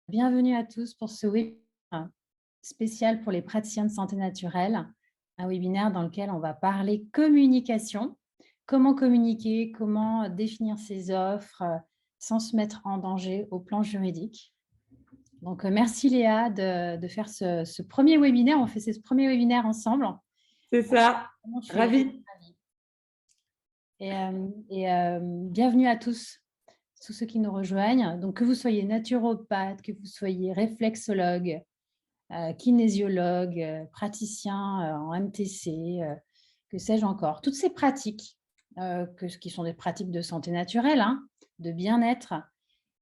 Bienvenue à tous pour ce webinaire spécial pour les praticiens de santé naturelle, un webinaire dans lequel on va parler communication, comment communiquer, comment définir ses offres sans se mettre en danger au plan juridique. Donc, merci Léa de faire ce premier webinaire. On fait ce premier webinaire ensemble. C'est ça. Vraiment, je suis Ravie. ravie. Bienvenue à tous ceux qui nous rejoignent. Donc, que vous soyez naturopathe, que vous soyez réflexologue, kinésiologue, praticien en MTC, que sais-je encore. Toutes ces pratiques, qui sont des pratiques de santé naturelle, hein, de bien-être,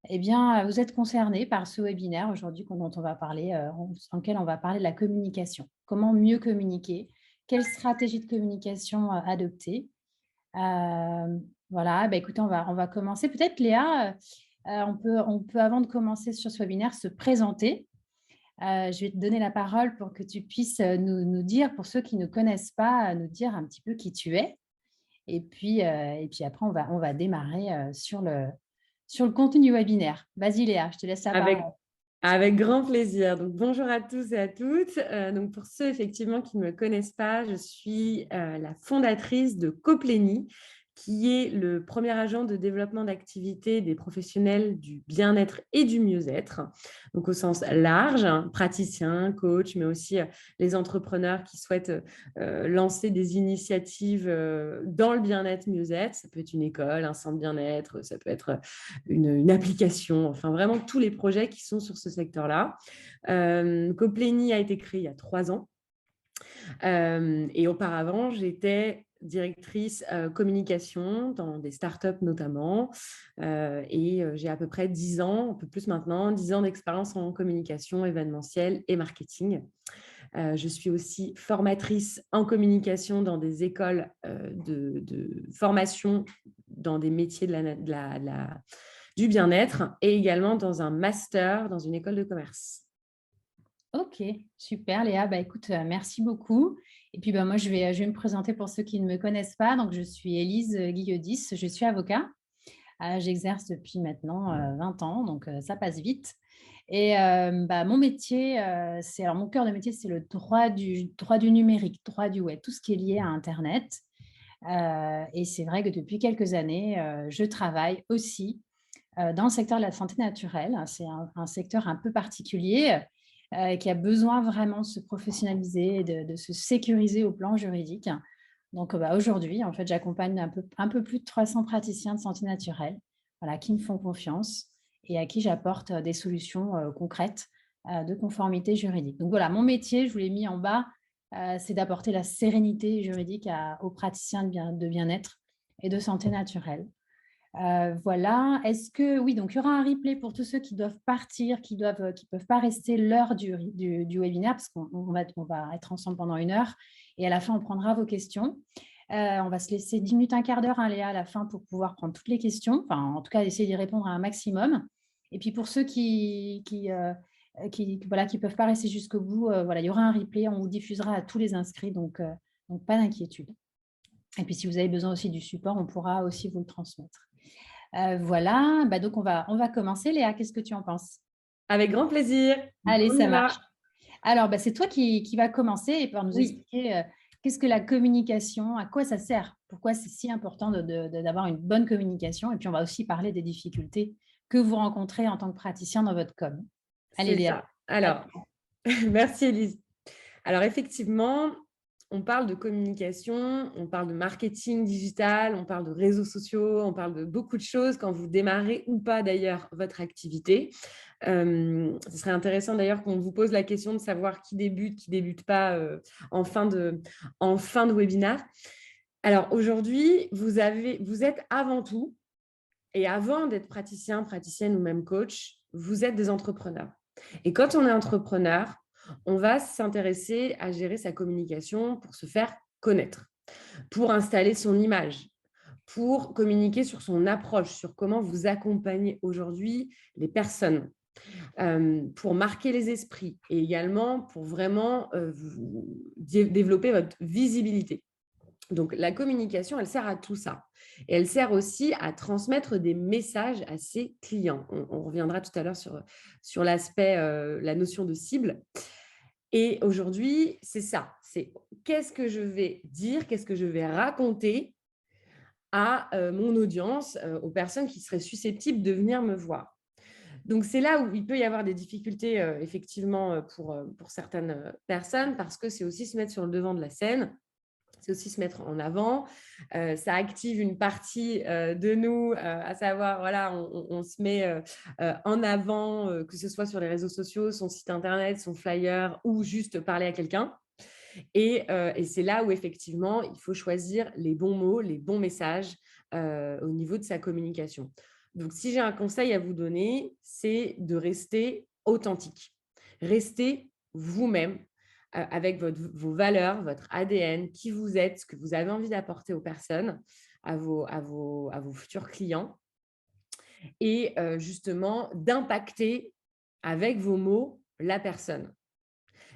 eh bien, vous êtes concernés par ce webinaire aujourd'hui dont on va parler, dans lequel on va parler de la communication. Comment mieux communiquer? Quelle stratégie de communication adopter? Voilà, bah, écoutez, on va commencer. Peut-être Léa, on peut, avant de commencer sur ce webinaire, se présenter. Je vais te donner la parole pour que tu puisses nous dire, pour ceux qui ne connaissent pas, nous dire un petit peu qui tu es. Et puis après, on va démarrer sur le contenu du webinaire. Vas-y Léa, je te laisse la parole. Avec, avec grand plaisir. Donc, bonjour à tous et à toutes. Donc, pour ceux effectivement qui ne me connaissent pas, je suis la fondatrice de Coplénie, qui est le premier agent de développement d'activité des professionnels du bien-être et du mieux-être. Donc, au sens large, hein, praticiens, coach, mais aussi les entrepreneurs qui souhaitent lancer des initiatives dans le bien-être, mieux-être. Ça peut être une école, un centre bien-être, ça peut être une application, enfin vraiment tous les projets qui sont sur ce secteur-là. Coplénie a été créé il y a 3 ans. Et auparavant, j'étais directrice communication dans des startups notamment. Et j'ai à peu près 10 ans, un peu plus maintenant, 10 ans d'expérience en communication événementielle et marketing. Je suis aussi formatrice en communication dans des écoles de formation dans des métiers du bien-être et également dans un master dans une école de commerce. Ok, super Léa. Bah, écoute, merci beaucoup. Et puis bah, moi, je vais me présenter pour ceux qui ne me connaissent pas. Donc, je suis Élise Guillodis, je suis avocat. J'exerce depuis maintenant 20 ans, donc ça passe vite. Et bah, mon métier, alors mon cœur de métier, c'est le droit du numérique, droit du web, tout ce qui est lié à Internet. Et c'est vrai que depuis quelques années, je travaille aussi dans le secteur de la santé naturelle. C'est un secteur un peu particulier qui a besoin vraiment de se professionnaliser et de se sécuriser au plan juridique. Donc bah, aujourd'hui, en fait, j'accompagne un peu plus de 300 praticiens de santé naturelle, voilà, qui me font confiance et à qui j'apporte des solutions concrètes de conformité juridique. Donc voilà, mon métier, je vous l'ai mis en bas, c'est d'apporter la sérénité juridique aux praticiens de bien-être et de santé naturelle. Voilà. Est-ce que oui, donc il y aura un replay pour tous ceux qui doivent partir, qui peuvent pas rester l'heure du webinaire, parce qu'on va être ensemble pendant 1 heure. Et à la fin, on prendra vos questions. On va se laisser 10 minutes, un quart d'heure, hein, Léa, à la fin pour pouvoir prendre toutes les questions. Enfin, en tout cas, essayer d'y répondre à un maximum. Et puis pour ceux qui peuvent pas rester jusqu'au bout, voilà, il y aura un replay. On vous diffusera à tous les inscrits, donc pas d'inquiétude. Et puis si vous avez besoin aussi du support, on pourra aussi vous le transmettre. Voilà, bah, donc on va commencer. Léa, qu'est-ce que tu en penses? Avec grand plaisir. Allez, On ça y marche. va. Alors, bah, c'est toi qui va commencer et par nous Oui. expliquer qu'est-ce que la communication, à quoi ça sert, pourquoi c'est si important d'avoir une bonne communication. Et puis, on va aussi parler des difficultés que vous rencontrez en tant que praticien dans votre com. Allez, C'est Léa. ça. Alors, merci Elise. Alors effectivement, on parle de communication, on parle de marketing digital, on parle de réseaux sociaux, on parle de beaucoup de choses quand vous démarrez ou pas d'ailleurs votre activité. Ce serait intéressant d'ailleurs qu'on vous pose la question de savoir qui débute pas en fin de webinaire. Alors aujourd'hui, vous êtes avant tout, et avant d'être praticien, praticienne ou même coach, vous êtes des entrepreneurs. Et quand on est entrepreneur, on va s'intéresser à gérer sa communication pour se faire connaître, pour installer son image, pour communiquer sur son approche, sur comment vous accompagnez aujourd'hui les personnes, pour marquer les esprits et également pour vraiment développer votre visibilité. Donc, la communication, elle sert à tout ça. Et elle sert aussi à transmettre des messages à ses clients. On reviendra tout à l'heure sur l'aspect, la notion de cible. Et aujourd'hui, c'est ça. C'est qu'est-ce que je vais dire, qu'est-ce que je vais raconter à mon audience, aux personnes qui seraient susceptibles de venir me voir. Donc, c'est là où il peut y avoir des difficultés, effectivement, pour certaines personnes, parce que c'est aussi se mettre sur le devant de la scène. C'est aussi se mettre en avant. Ça active une partie de nous, à savoir, voilà, on se met en avant, que ce soit sur les réseaux sociaux, son site internet, son flyer ou juste parler à quelqu'un. Et c'est là où effectivement, il faut choisir les bons mots, les bons messages au niveau de sa communication. Donc, si j'ai un conseil à vous donner, c'est de rester authentique. Restez vous-même avec vos valeurs, votre ADN, qui vous êtes, ce que vous avez envie d'apporter aux personnes, à vos futurs clients et justement d'impacter avec vos mots la personne.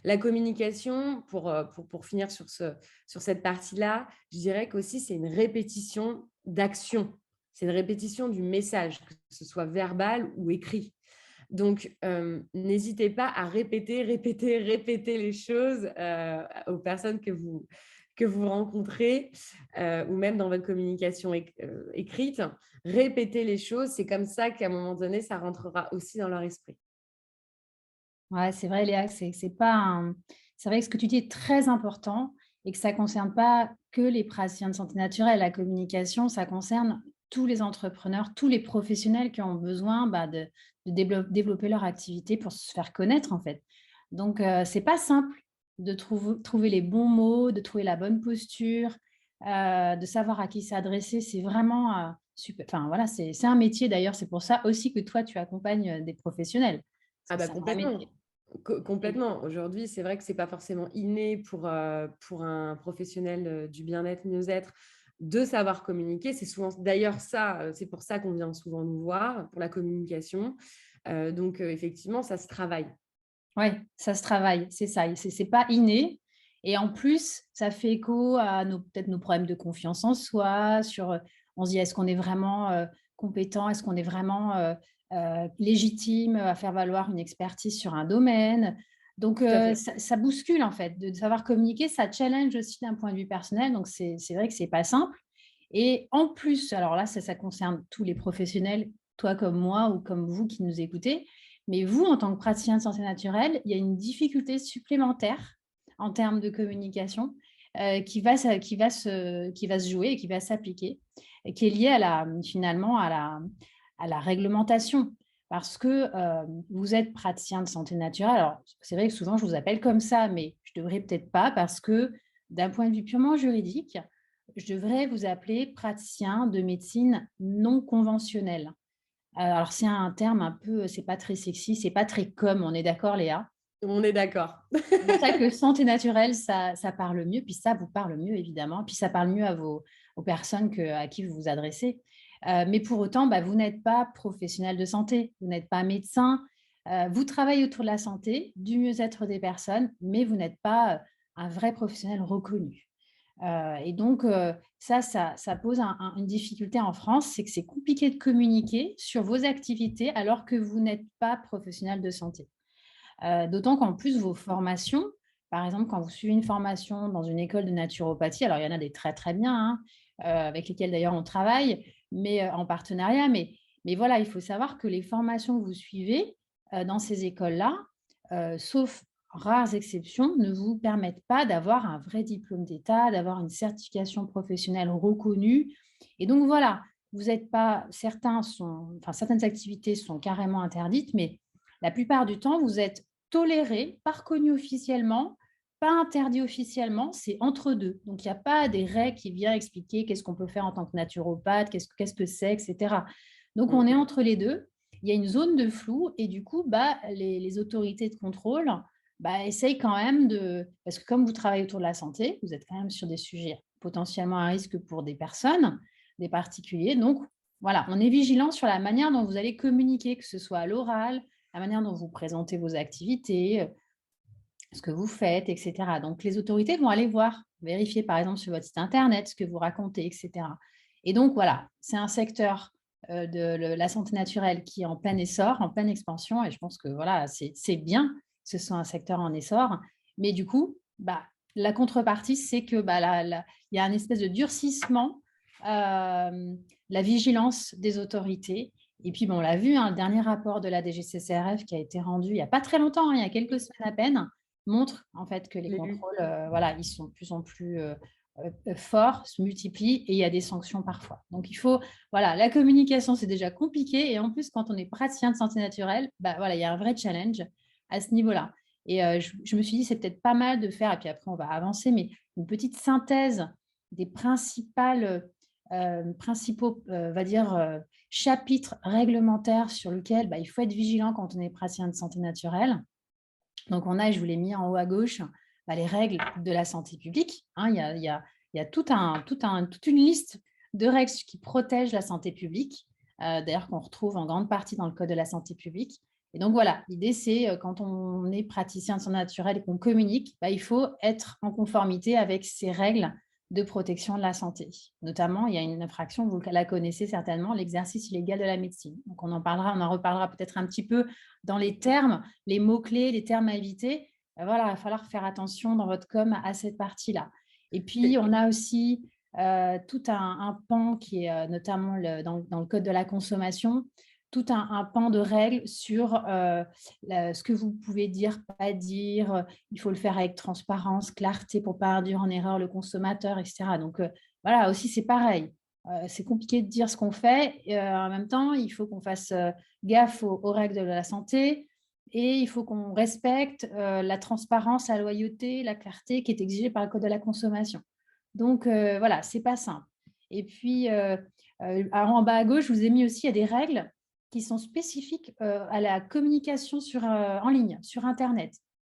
La communication, pour finir sur cette partie-là, je dirais qu'aussi, c'est une répétition d'action. C'est une répétition du message, que ce soit verbal ou écrit. Donc, n'hésitez pas à répéter, répéter, répéter les choses aux personnes que vous rencontrez ou même dans votre communication écrite. Répétez les choses, c'est comme ça qu'à un moment donné, ça rentrera aussi dans leur esprit. Ouais, c'est vrai, Léa, c'est pas un c'est vrai que ce que tu dis est très important et que ça concerne pas que les praticiens de santé naturelle. La communication, ça concerne tous les entrepreneurs, tous les professionnels qui ont besoin, bah, de développer leur activité pour se faire connaître, en fait. Donc, c'est pas simple de trouver les bons mots, de trouver la bonne posture, de savoir à qui s'adresser. C'est vraiment, enfin, voilà, c'est un métier d'ailleurs. C'est pour ça aussi que toi, tu accompagnes, des professionnels. Parce Ah que bah c'est un vrai complètement. métier. Et Complètement. Aujourd'hui, c'est vrai que c'est pas forcément inné pour un professionnel du bien-être, mieux-être, de savoir communiquer. C'est souvent d'ailleurs ça, c'est pour ça qu'on vient souvent nous voir, pour la communication. Donc, effectivement, ça se travaille. ouais, ça se travaille, c'est ça. Et c'est pas inné et en plus, ça fait écho à peut-être nos problèmes de confiance en soi, on se dit: «Est-ce qu'on est vraiment, compétent? Est-ce qu'on est vraiment, légitime à faire valoir une expertise sur un domaine?» Donc Tout à fait. ça bouscule en fait, de savoir communiquer, ça challenge aussi d'un point de vue personnel, donc c'est vrai que c'est pas simple et en plus, alors là, ça concerne tous les professionnels, toi comme moi ou comme vous qui nous écoutez, mais vous, en tant que praticien de santé naturelle, il y a une difficulté supplémentaire en termes de communication, qui va se jouer et qui va s'appliquer et qui est liée finalement à la réglementation. Parce que, vous êtes praticien de santé naturelle. Alors, c'est vrai que souvent je vous appelle comme ça, mais je devrais peut-être pas parce que d'un point de vue purement juridique, je devrais vous appeler praticien de médecine non conventionnelle. Alors c'est un terme un peu, c'est pas très sexy, c'est pas très on est d'accord Léa? On est d'accord. C'est pour ça que santé naturelle, ça parle mieux, puis ça vous parle mieux évidemment, puis ça parle mieux aux personnes à qui vous vous adressez. Mais pour autant, bah, vous n'êtes pas professionnel de santé, vous n'êtes pas médecin, vous travaillez autour de la santé, du mieux-être des personnes, mais vous n'êtes pas, un vrai professionnel reconnu. Et donc, ça pose une difficulté en France, c'est que c'est compliqué de communiquer sur vos activités alors que vous n'êtes pas professionnel de santé. D'autant qu'en plus, vos formations, par exemple, quand vous suivez une formation dans une école de naturopathie, alors il y en a des très, très bien, hein, avec lesquelles d'ailleurs on travaille, mais en partenariat. Mais voilà, il faut savoir que les formations que vous suivez dans ces écoles-là, sauf rares exceptions, ne vous permettent pas d'avoir un vrai diplôme d'État, d'avoir une certification professionnelle reconnue. Et donc voilà, vous n'êtes pas, certaines activités sont carrément interdites, mais la plupart du temps, vous êtes toléré, pas reconnu officiellement, pas interdit officiellement, c'est entre deux. Donc, il n'y a pas des règles qui viennent expliquer qu'est-ce qu'on peut faire en tant que naturopathe, qu'est-ce que c'est, etc. Donc, on est Mmh. entre les deux. Il y a une zone de flou et du coup, bah, les autorités de contrôle bah, essayent quand même parce que comme vous travaillez autour de la santé, vous êtes quand même sur des sujets potentiellement à risque pour des personnes, des particuliers. Donc, voilà, on est vigilant sur la manière dont vous allez communiquer, que ce soit à l'oral, la manière dont vous présentez vos activités, ce que vous faites, etc. Donc, les autorités vont aller voir, vérifier par exemple sur votre site internet ce que vous racontez, etc. Et donc, voilà, c'est un secteur de la santé naturelle qui est en plein essor, en pleine expansion. Et je pense que voilà, c'est bien que ce soit un secteur en essor. Mais du coup, bah, la contrepartie, c'est que bah, il y a un espèce de durcissement, la vigilance des autorités. Et puis, bon, on l'a vu, hein, le dernier rapport de la DGCCRF qui a été rendu il n'y a pas très longtemps, hein, il y a quelques semaines à peine, montre en fait que les Je l'ai lu. contrôles, voilà, ils sont de plus en plus forts, se multiplient et il y a des sanctions parfois. Donc, il faut, voilà, la communication, c'est déjà compliqué et en plus, quand on est praticien de santé naturelle, bah, voilà, il y a un vrai challenge à ce niveau-là. Et je me suis dit, c'est peut-être pas mal de faire, et puis après, on va avancer, mais une petite synthèse des principaux, on va dire, chapitres réglementaires sur lesquels bah, il faut être vigilant quand on est praticien de santé naturelle. Donc, on a, je vous l'ai mis en haut à gauche, bah, les règles de la santé publique. Hein, il y a toute une liste de règles qui protègent la santé publique, d'ailleurs qu'on retrouve en grande partie dans le Code de la santé publique. Et donc, voilà, l'idée, c'est quand on est praticien de santé naturelle et qu'on communique, bah, il faut être en conformité avec ces règles de protection de la santé. Notamment, il y a une infraction, vous la connaissez certainement, l'exercice illégal de la médecine. Donc, on en reparlera peut-être un petit peu dans les termes, les mots-clés, les termes à éviter. Voilà, il va falloir faire attention dans votre com à cette partie-là. Et puis, on a aussi tout un pan qui est notamment dans le Code de la consommation, tout un pan de règles sur ce que vous pouvez dire, pas dire. Il faut le faire avec transparence, clarté pour ne pas induire en erreur le consommateur, etc. Donc, voilà, aussi, c'est pareil. C'est compliqué de dire ce qu'on fait. En même temps, il faut qu'on fasse gaffe aux règles de la santé et il faut qu'on respecte la transparence, la loyauté, la clarté qui est exigée par le Code de la consommation. Donc, voilà, c'est pas simple. Et puis, alors en bas à gauche, je vous ai mis aussi, il y a des règles qui sont spécifiques à la communication en ligne, sur Internet.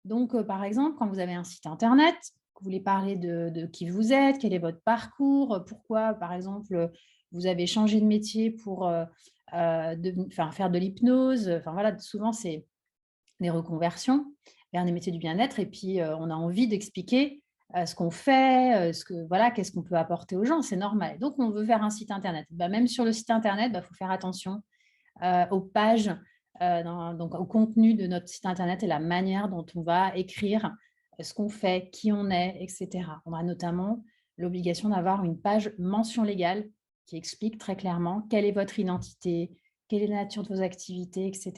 Donc, par exemple, quand vous avez un site Internet, que vous voulez parler de qui vous êtes, quel est votre parcours, pourquoi, par exemple, vous avez changé de métier pour faire de l'hypnose. Enfin, voilà, souvent, c'est des reconversions vers des métiers du bien-être. Et puis, on a envie d'expliquer ce qu'on fait, voilà, qu'est-ce qu'on peut apporter aux gens. C'est normal. Donc, on veut faire un site Internet. Bah, même sur le site Internet, il faut faire attention aux pages, donc au contenu de notre site Internet et la manière dont on va écrire ce qu'on fait, qui on est, etc. On a notamment l'obligation d'avoir une page mention légale qui explique très clairement quelle est votre identité, quelle est la nature de vos activités, etc.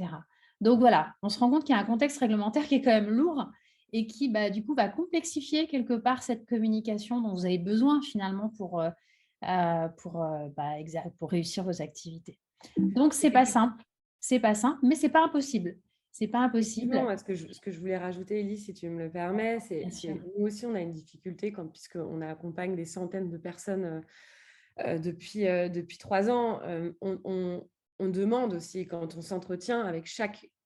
Donc voilà, on se rend compte qu'il y a un contexte réglementaire qui est quand même lourd et qui, bah, du coup, va complexifier quelque part cette communication dont vous avez besoin finalement pour réussir vos activités. Donc, c'est pas simple, mais c'est pas impossible. C'est pas Effectivement, impossible, moi, ce que je voulais rajouter, Elise, si tu me le permets, bien sûr. nous aussi, on a une difficulté puisqu'on accompagne des centaines de personnes depuis 3 ans. On demande aussi, quand on s'entretient avec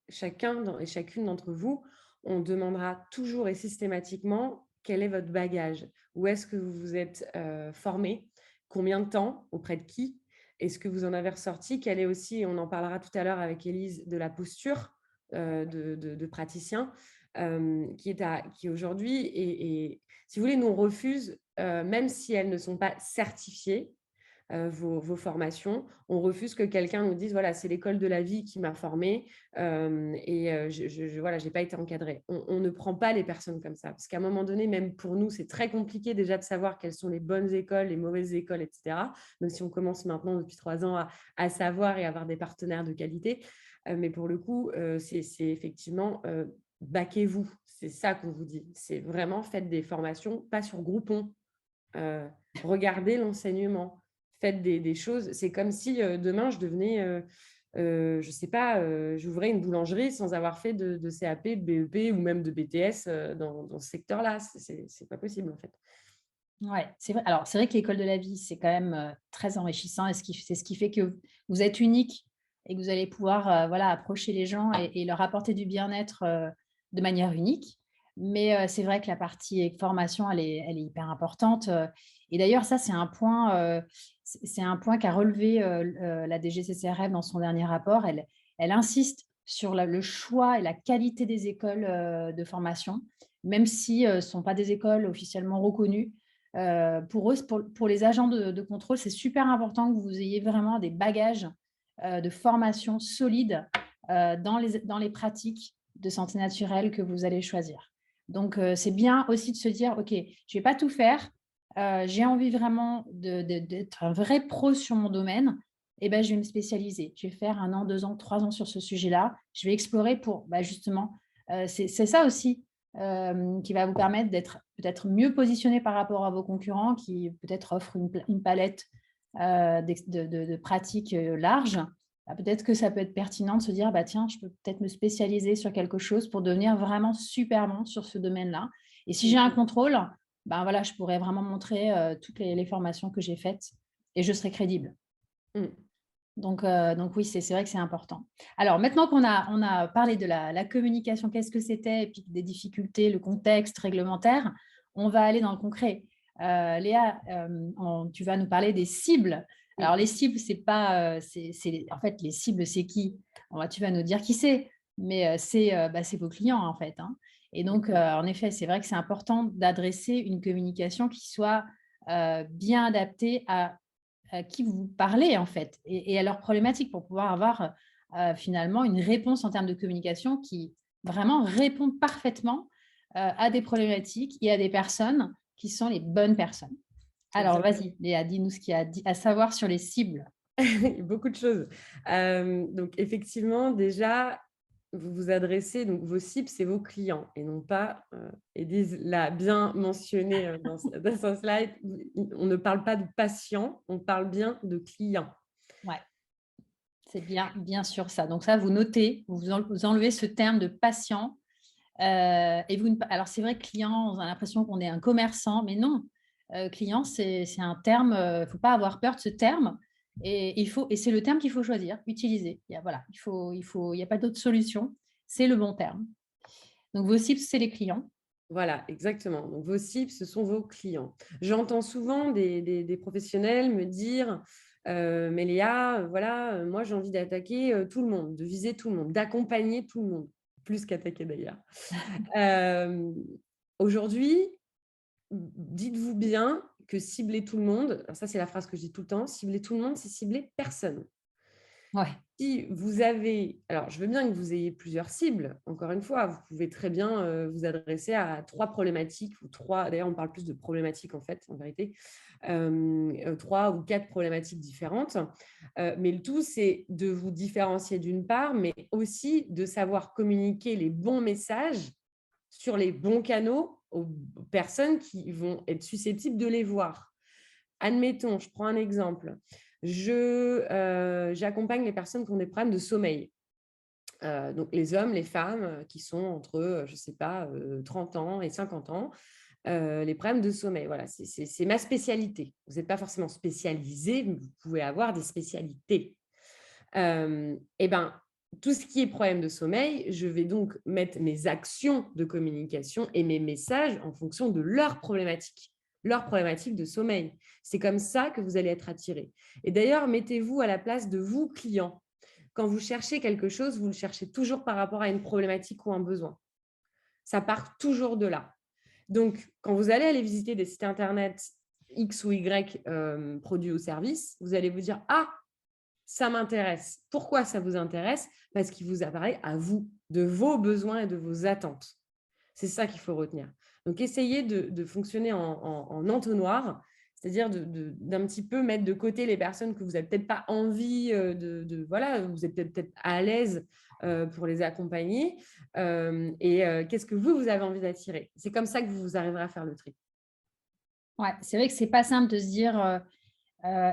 chacun et chacune d'entre vous, on demandera toujours et systématiquement quel est votre bagage, où est-ce que vous vous êtes formé, combien de temps, auprès de qui, est-ce que vous en avez ressorti, quelle est aussi, on en parlera tout à l'heure avec Élise, de la posture de praticien qui aujourd'hui, et si vous voulez, nous on refuse, même si elles ne sont pas certifiées, vos formations. On refuse que quelqu'un nous dise, voilà, c'est l'école de la vie qui m'a formée voilà, je n'ai pas été encadrée. On ne prend pas les personnes comme ça, parce qu'à un moment donné, même pour nous, c'est très compliqué déjà de savoir quelles sont les bonnes écoles, les mauvaises écoles, etc. Même si on commence maintenant depuis 3 ans à savoir et avoir des partenaires de qualité. Mais pour le coup, c'est effectivement, baquez-vous. C'est ça qu'on vous dit. C'est vraiment, faites des formations, pas sur Groupon. Regardez l'enseignement. Faites des choses. C'est comme si demain, je devenais, je ne sais pas, j'ouvrais une boulangerie sans avoir fait de CAP, de BEP ou même de BTS dans ce secteur-là. C'est pas possible, en fait. Ouais, c'est vrai. Alors, c'est vrai que l'école de la vie, c'est quand même très enrichissant et c'est ce qui fait que vous êtes unique et que vous allez pouvoir voilà, approcher les gens et leur apporter du bien-être de manière unique. Mais c'est vrai que la partie formation, elle est hyper importante. Et d'ailleurs, ça, c'est un point qu'a relevé la DGCCRF dans son dernier rapport. Elle insiste sur le choix et la qualité des écoles de formation. même si ce ne sont pas des écoles officiellement reconnues. Pour eux, pour les agents de contrôle, c'est super important que vous ayez vraiment des bagages de formation solides dans les pratiques de santé naturelle que vous allez choisir. Donc, c'est bien aussi de se dire, OK, je ne vais pas tout faire. J'ai envie vraiment d'être un vrai pro sur mon domaine. Eh ben, je vais me spécialiser. Je vais faire 1 an, 2 ans, 3 ans sur ce sujet-là. Je vais explorer pour justement, c'est ça aussi qui va vous permettre d'être peut-être mieux positionné par rapport à vos concurrents qui peut-être offrent une palette de pratiques larges. Peut-être que ça peut être pertinent de se dire, tiens, je peux peut-être me spécialiser sur quelque chose pour devenir vraiment super bon sur ce domaine-là. Et si j'ai un contrôle, voilà, je pourrais vraiment montrer toutes les formations que j'ai faites et je serai crédible. Donc oui, c'est vrai que c'est important. Alors, maintenant qu'on a parlé de la communication, qu'est-ce que c'était, et puis des difficultés, le contexte réglementaire, on va aller dans le concret. Léa, tu vas nous parler des cibles. Alors, les cibles, c'est pas… en fait, les cibles, c'est qui? Tu vas nous dire qui c'est, mais c'est vos clients, en fait. Hein. Et donc, en effet, c'est vrai que c'est important d'adresser une communication qui soit bien adaptée à qui vous parlez en fait et à leurs problématiques pour pouvoir avoir finalement une réponse en termes de communication qui vraiment répond parfaitement à des problématiques et à des personnes qui sont les bonnes personnes. Alors, vas-y, Léa, dis-nous ce qu'il y a à savoir sur les cibles. Beaucoup de choses. Donc, effectivement, déjà, vous vous adressez, donc vos cibles, c'est vos clients et non pas, Élise l'a bien mentionné dans son slide, on ne parle pas de patients, on parle bien de clients. Ouais, c'est bien sûr ça. Donc ça, vous notez, vous enlevez ce terme de patient. Alors, c'est vrai que client, on a l'impression qu'on est un commerçant, mais non. Client, c'est un terme, il ne faut pas avoir peur de ce terme. Et c'est le terme qu'il faut choisir, utiliser. Il n'y a pas d'autre solution. C'est le bon terme. Donc, vos cibles, c'est les clients. Voilà, exactement. Donc, vos cibles, ce sont vos clients. J'entends souvent des professionnels me dire mais Léa, voilà, moi, j'ai envie d'attaquer tout le monde, de viser tout le monde, d'accompagner tout le monde, plus qu'attaquer d'ailleurs. Aujourd'hui, dites-vous bien que cibler tout le monde, alors ça, c'est la phrase que je dis tout le temps, cibler tout le monde, c'est cibler personne. Ouais. Si vous avez, alors je veux bien que vous ayez plusieurs cibles, encore une fois, vous pouvez très bien vous adresser à 3 problématiques, ou 3, d'ailleurs on parle plus de problématiques en fait, en vérité, 3 ou 4 problématiques différentes. Mais le tout, c'est de vous différencier d'une part, mais aussi de savoir communiquer les bons messages sur les bons canaux aux personnes qui vont être susceptibles de les voir. Admettons, je prends un exemple. J'accompagne les personnes qui ont des problèmes de sommeil. Donc, les hommes, les femmes qui sont entre, je ne sais pas, 30 ans et 50 ans, les problèmes de sommeil. Voilà, c'est ma spécialité. Vous n'êtes pas forcément spécialisé, mais vous pouvez avoir des spécialités. Et ben, tout ce qui est problème de sommeil, je vais donc mettre mes actions de communication et mes messages en fonction de leurs problématiques de sommeil. C'est comme ça que vous allez être attiré. Et d'ailleurs, mettez-vous à la place de vous, clients. Quand vous cherchez quelque chose, vous le cherchez toujours par rapport à une problématique ou un besoin. Ça part toujours de là. Donc, quand vous allez aller visiter des sites internet X ou Y produits ou services, vous allez vous dire « Ah, ça m'intéresse ». Pourquoi ça vous intéresse? Parce qu'il vous apparaît à vous, de vos besoins et de vos attentes. C'est ça qu'il faut retenir. Donc, essayez de fonctionner en entonnoir, c'est-à-dire d'un petit peu mettre de côté les personnes que vous n'avez peut-être pas envie voilà, vous êtes peut-être à l'aise pour les accompagner. Qu'est-ce que vous avez envie d'attirer? C'est comme ça que vous arriverez à faire le tri. Ouais, c'est vrai que c'est pas simple de se dire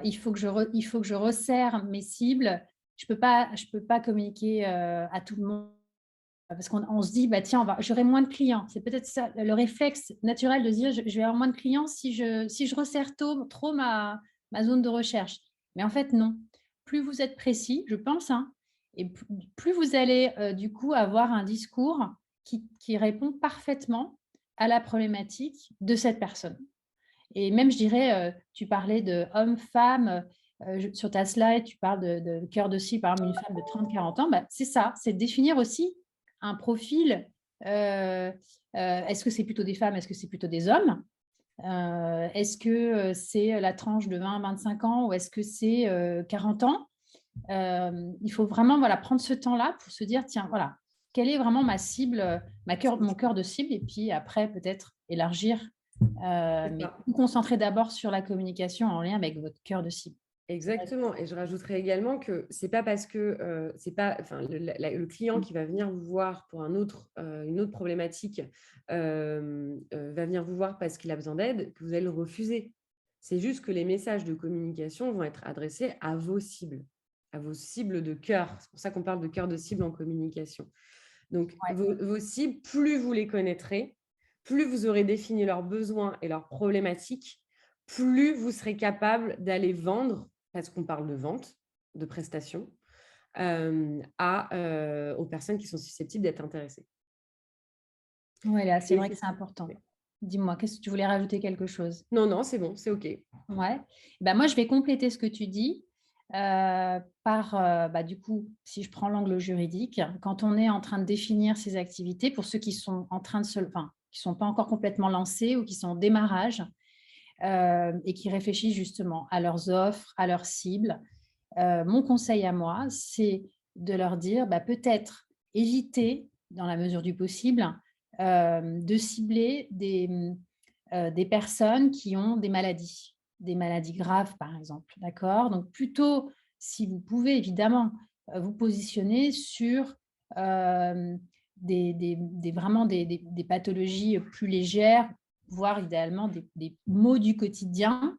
il faut que je resserre mes cibles. Je peux pas communiquer à tout le monde parce qu'on se dit tiens, j'aurai moins de clients. C'est peut-être ça le réflexe naturel de se dire je vais avoir moins de clients si je resserre trop ma zone de recherche. Mais en fait non. Plus vous êtes précis, je pense, hein, et plus vous allez du coup avoir un discours qui répond parfaitement à la problématique de cette personne. Et même, je dirais, tu parlais de hommes-femmes, sur ta slide, tu parles de cœur de cible, par exemple, une femme de 30-40 ans. C'est ça, c'est définir aussi un profil Est-ce que c'est plutôt des femmes? Est-ce que c'est plutôt des hommes? Est-ce que c'est la tranche de 20 à 25 ans ou est-ce que c'est 40 ans? Il faut vraiment voilà, prendre ce temps-là pour se dire, tiens, voilà, quelle est vraiment ma cible, mon cœur de cible, et puis après, peut-être élargir, C'est mais ça. vous concentrer d'abord sur la communication en lien avec votre cœur de cible. Exactement, et je rajouterais également que c'est pas parce que, c'est pas enfin le client qui va venir vous voir pour une autre problématique, va venir vous voir parce qu'il a besoin d'aide, que vous allez le refuser. C'est juste que les messages de communication vont être adressés à vos cibles de cœur. C'est pour ça qu'on parle de cœur de cible en communication. Donc Ouais. vos cibles, plus vous les connaîtrez, plus vous aurez défini leurs besoins et leurs problématiques, plus vous serez capable d'aller vendre, parce qu'on parle de vente, de prestations, aux personnes qui sont susceptibles d'être intéressées. Ouais, là, c'est Et vrai que c'est important. Dis-moi, qu'est-ce que tu voulais rajouter quelque chose? non, non, c'est bon, c'est OK. Ouais. Ben moi, je vais compléter ce que tu dis par, du coup, si je prends l'angle juridique, quand on est en train de définir ces activités, pour ceux qui sont en train de qui sont pas encore complètement lancés ou qui sont au démarrage et qui réfléchissent justement à leurs offres, à leurs cibles, mon conseil à moi, c'est de leur dire, peut-être éviter, dans la mesure du possible, de cibler des personnes qui ont des maladies graves, par exemple, d'accord? Donc plutôt, si vous pouvez évidemment, vous positionner sur, vraiment des pathologies plus légères, voire idéalement des maux du quotidien,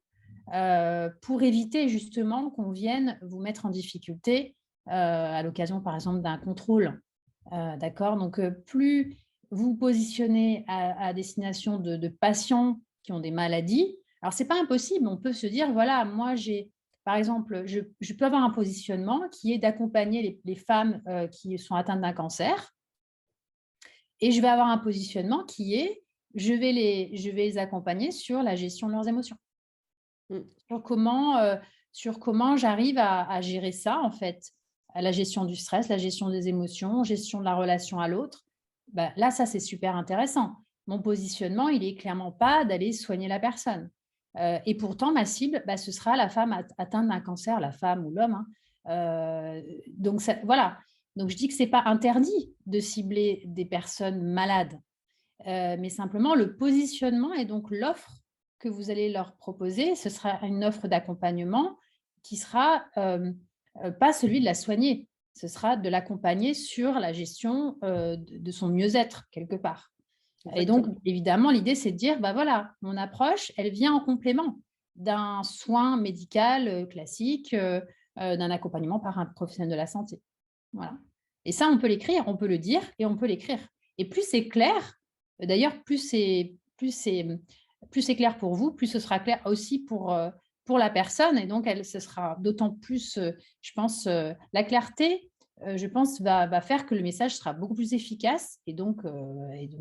pour éviter justement qu'on vienne vous mettre en difficulté, à l'occasion, par exemple, d'un contrôle. D'accord? Donc, plus vous vous positionnez à destination de patients qui ont des maladies. Alors, c'est pas impossible, on peut se dire: «Voilà, moi j'ai» par exemple, je peux avoir un positionnement qui est d'accompagner les femmes, qui sont atteintes d'un cancer, et je vais avoir un positionnement qui est: je vais les accompagner sur la gestion de leurs émotions. Mmh. Sur sur comment j'arrive à gérer ça, en fait, à la gestion du stress, la gestion des émotions, gestion de la relation à l'autre. Là, ça, c'est super intéressant. Mon positionnement, il est clairement pas d'aller soigner la personne. Et pourtant, ma cible, ce sera la femme atteinte d'un cancer, la femme ou l'homme, hein. Donc ça voilà. Donc je dis que c'est pas interdit de cibler des personnes malades. Mais simplement le positionnement et donc l'offre que vous allez leur proposer, ce sera une offre d'accompagnement qui sera, pas celui de la soigner. Ce sera de l'accompagner sur la gestion, de son mieux-être quelque part. Et donc Exactement. évidemment, l'idée, c'est de dire: voilà, mon approche, elle vient en complément d'un soin médical, classique, d'un accompagnement par un professionnel de la santé. Voilà. Et ça, on peut l'écrire, on peut le dire et on peut l'écrire. Et plus c'est clair, d'ailleurs, plus c'est clair pour vous, plus ce sera clair aussi pour la personne, et donc ce sera d'autant plus, je pense, la clarté, je pense, va faire que le message sera beaucoup plus efficace, et donc il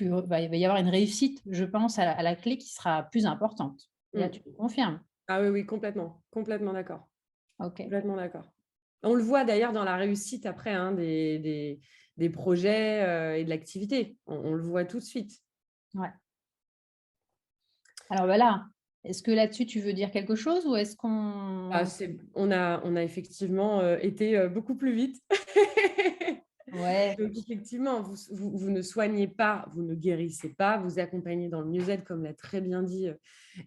va y avoir une réussite, je pense, à la clé qui sera plus importante. Et là, Mmh. tu me confirmes? Ah oui, oui, complètement, complètement d'accord. OK. Complètement d'accord. On le voit d'ailleurs dans la réussite après, hein, des projets, et de l'activité. On le voit tout de suite. Ouais. Alors voilà, est-ce que là-dessus tu veux dire quelque chose ou est-ce Ah, qu'on on a effectivement, été, beaucoup plus vite. ouais, Donc effectivement, vous ne soignez pas, vous ne guérissez pas, vous accompagnez dans le mieux-être, comme l'a très bien dit,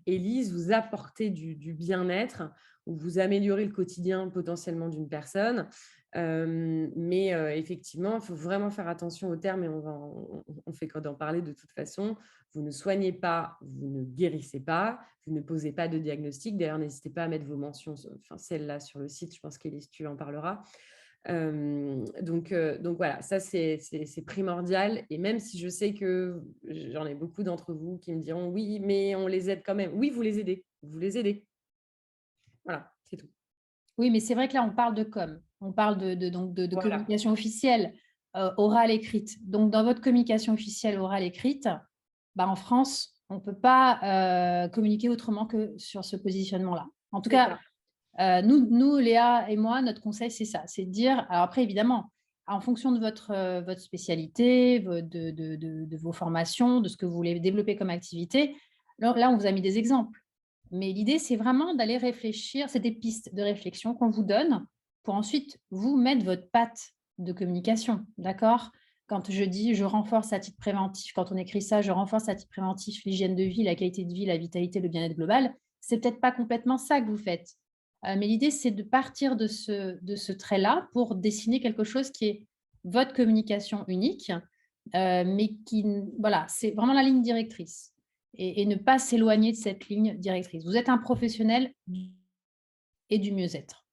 Élise, vous apportez du bien-être ou vous améliorez le quotidien potentiellement d'une personne. Mais effectivement, il faut vraiment faire attention aux termes, et on fait que d'en parler de toute façon. Vous ne soignez pas, vous ne guérissez pas, vous ne posez pas de diagnostic. D'ailleurs, n'hésitez pas à mettre vos mentions, enfin celle-là sur le site, je pense qu'Élise, tu en parleras. Donc voilà, ça c'est primordial. Et même si je sais que j'en ai beaucoup d'entre vous qui me diront: «Oui, mais on les aide quand même». Oui, vous les aidez. Voilà, c'est tout. oui, mais c'est vrai que là, on parle de com. On parle de Voilà, communication officielle, orale, écrite. Donc dans votre communication officielle orale, écrite, en France, on ne peut pas, communiquer autrement que sur ce positionnement-là. En tout c'est cas, ça. nous, Léa et moi, notre conseil, c'est ça, c'est de dire alors après évidemment, en fonction de votre spécialité, de vos formations, de ce que vous voulez développer comme activité. Là, on vous a mis des exemples. Mais l'idée, c'est vraiment d'aller réfléchir. C'est des pistes de réflexion qu'on vous donne pour ensuite vous mettre votre patte de communication. D'accord? Quand je dis je renforce à titre préventif, quand on écrit ça, je renforce à titre préventif l'hygiène de vie, la qualité de vie, la vitalité, le bien-être global, c'est peut-être pas complètement ça que vous faites. Mais l'idée, c'est de partir de ce trait-là pour dessiner quelque chose qui est votre communication unique, mais qui, voilà, c'est vraiment la ligne directrice et ne pas s'éloigner de cette ligne directrice. Vous êtes un professionnel et du mieux-être.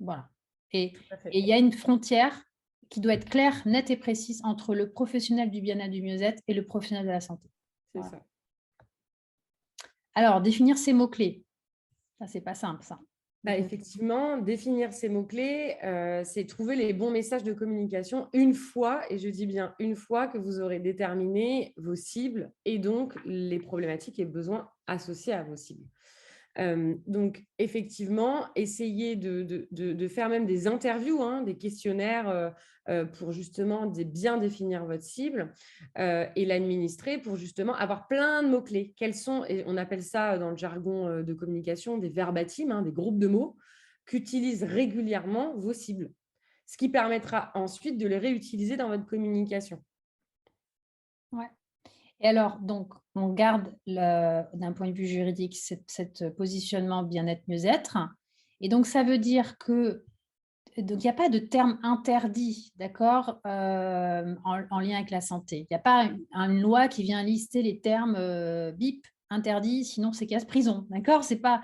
Voilà. Et Tout à fait. il y a une frontière qui doit être claire, nette et précise entre le professionnel du bien-être, du mieux-être et le professionnel de la santé. C'est Voilà. ça. Alors, définir ces mots-clés. Ça, c'est pas simple, ça. Bah, effectivement, définir ces mots-clés, c'est trouver les bons messages de communication une fois, et je dis bien une fois, que vous aurez déterminé vos cibles et donc les problématiques et besoins associés à vos cibles. Donc, effectivement, essayez de faire même des interviews, hein, des questionnaires pour justement bien définir votre cible et l'administrer pour justement avoir plein de mots-clés. Quels sont, et on appelle ça dans le jargon de communication des verbatims, hein, des groupes de mots qu'utilisent régulièrement vos cibles, ce qui permettra ensuite de les réutiliser dans votre communication. Ouais. Et alors, donc, on garde d'un point de vue juridique cette positionnement bien-être, mieux-être. Et donc, ça veut dire que donc, il n'y a pas de terme interdit, d'accord, en lien avec la santé. Il n'y a pas une loi qui vient lister les termes bip, interdit, sinon c'est casse-prison, d'accord? C'est pas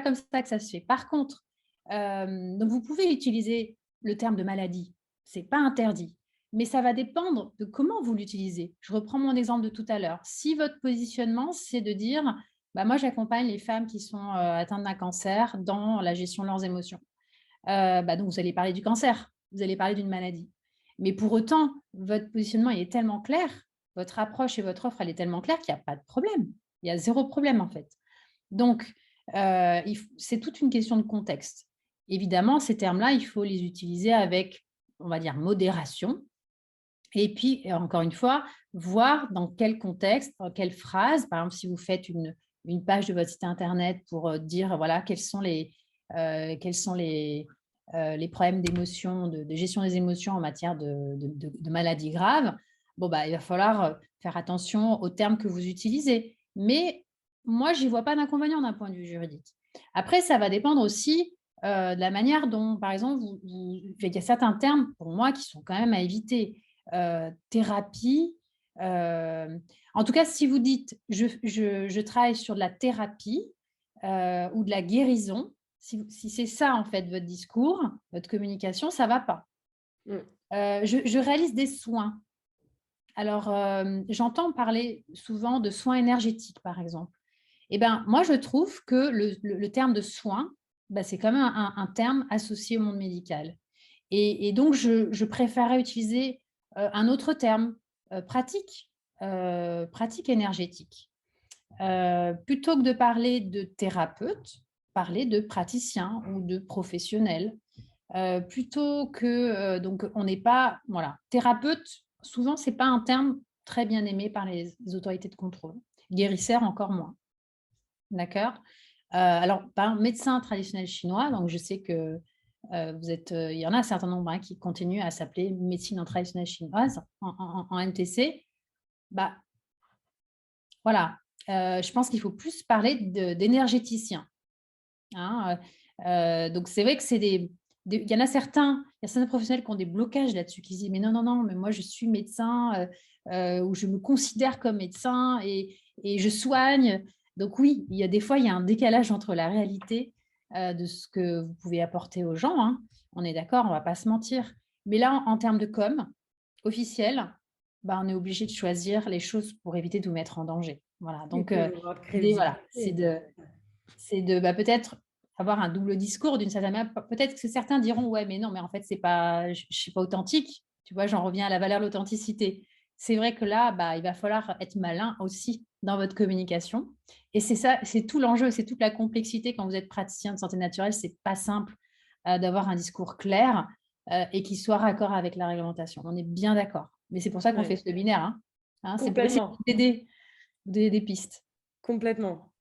comme ça que ça se fait. Par contre, donc vous pouvez utiliser le terme de maladie, c'est pas interdit, mais ça va dépendre de comment vous l'utilisez. Je reprends mon exemple de tout à l'heure. Si votre positionnement, c'est de dire, bah, moi j'accompagne les femmes qui sont atteintes d'un cancer dans la gestion de leurs émotions. Bah, donc vous allez parler du cancer, vous allez parler d'une maladie. Mais pour autant, votre positionnement il est tellement clair, votre approche et votre offre, elle est tellement claire qu'il n'y a pas de problème. Il y a zéro problème en fait. Donc, c'est toute une question de contexte. Évidemment, ces termes-là, il faut les utiliser avec, on va dire, modération. Et puis, encore une fois, voir dans quel contexte, dans quelle phrase, par exemple, si vous faites une page de votre site internet pour dire, voilà, quels sont les problèmes d'émotion, de gestion des émotions en matière de maladies graves, bon, bah, il va falloir faire attention aux termes que vous utilisez. Mais moi, je n'y vois pas d'inconvénient d'un point de vue juridique. Après, ça va dépendre aussi de la manière dont, par exemple, il y a certains termes, pour moi, qui sont quand même à éviter. Thérapie. En tout cas, si vous dites je travaille sur de la thérapie ou de la guérison, si c'est ça en fait votre discours, votre communication, ça ne va pas. Je réalise des soins. Alors, j'entends parler souvent de soins énergétiques, par exemple. Eh ben, moi, je trouve que le terme de soins, ben, c'est quand même un terme associé au monde médical. Et donc, je préférais utiliser un autre terme, pratique, pratique énergétique. Plutôt que de parler de thérapeute, parler de praticien ou de professionnel. Plutôt que, donc, on n'est pas, voilà, thérapeute, souvent, ce n'est pas un terme très bien aimé par les autorités de contrôle. Guérisseur, encore moins. D'accord? Alors, par exemple, médecin traditionnel chinois, donc je sais que il y en a un certain nombre qui continuent à s'appeler médecine traditionnelle chinoise en NTC. Bah, voilà, je pense qu'il faut plus parler d'énergéticien. Hein, donc, c'est vrai que il y en a certains professionnels qui ont des blocages là-dessus, qui disent mais non, non, non, mais moi je suis médecin ou je me considère comme médecin et je soigne. Donc oui, il y a des fois, il y a un décalage entre la réalité de ce que vous pouvez apporter aux gens. Hein. On est d'accord, on ne va pas se mentir. Mais là, en termes de com officiel, bah, on est obligé de choisir les choses pour éviter de vous mettre en danger. Voilà, donc l'idée, voilà, c'est de bah, peut-être avoir un double discours d'une certaine manière. Peut-être que certains diront ouais, mais non, mais en fait, je ne suis pas authentique. Tu vois, j'en reviens à la valeur de l'authenticité. C'est vrai que là, bah, il va falloir être malin aussi dans votre communication. Et c'est ça, c'est tout l'enjeu, c'est toute la complexité quand vous êtes praticien de santé naturelle. C'est pas simple d'avoir un discours clair et qui soit raccord avec la réglementation. On est bien d'accord. Mais c'est pour ça qu'on Ouais, fait ce webinaire, hein. C'est pour essayer complètement, d'aider, des pistes. complètement.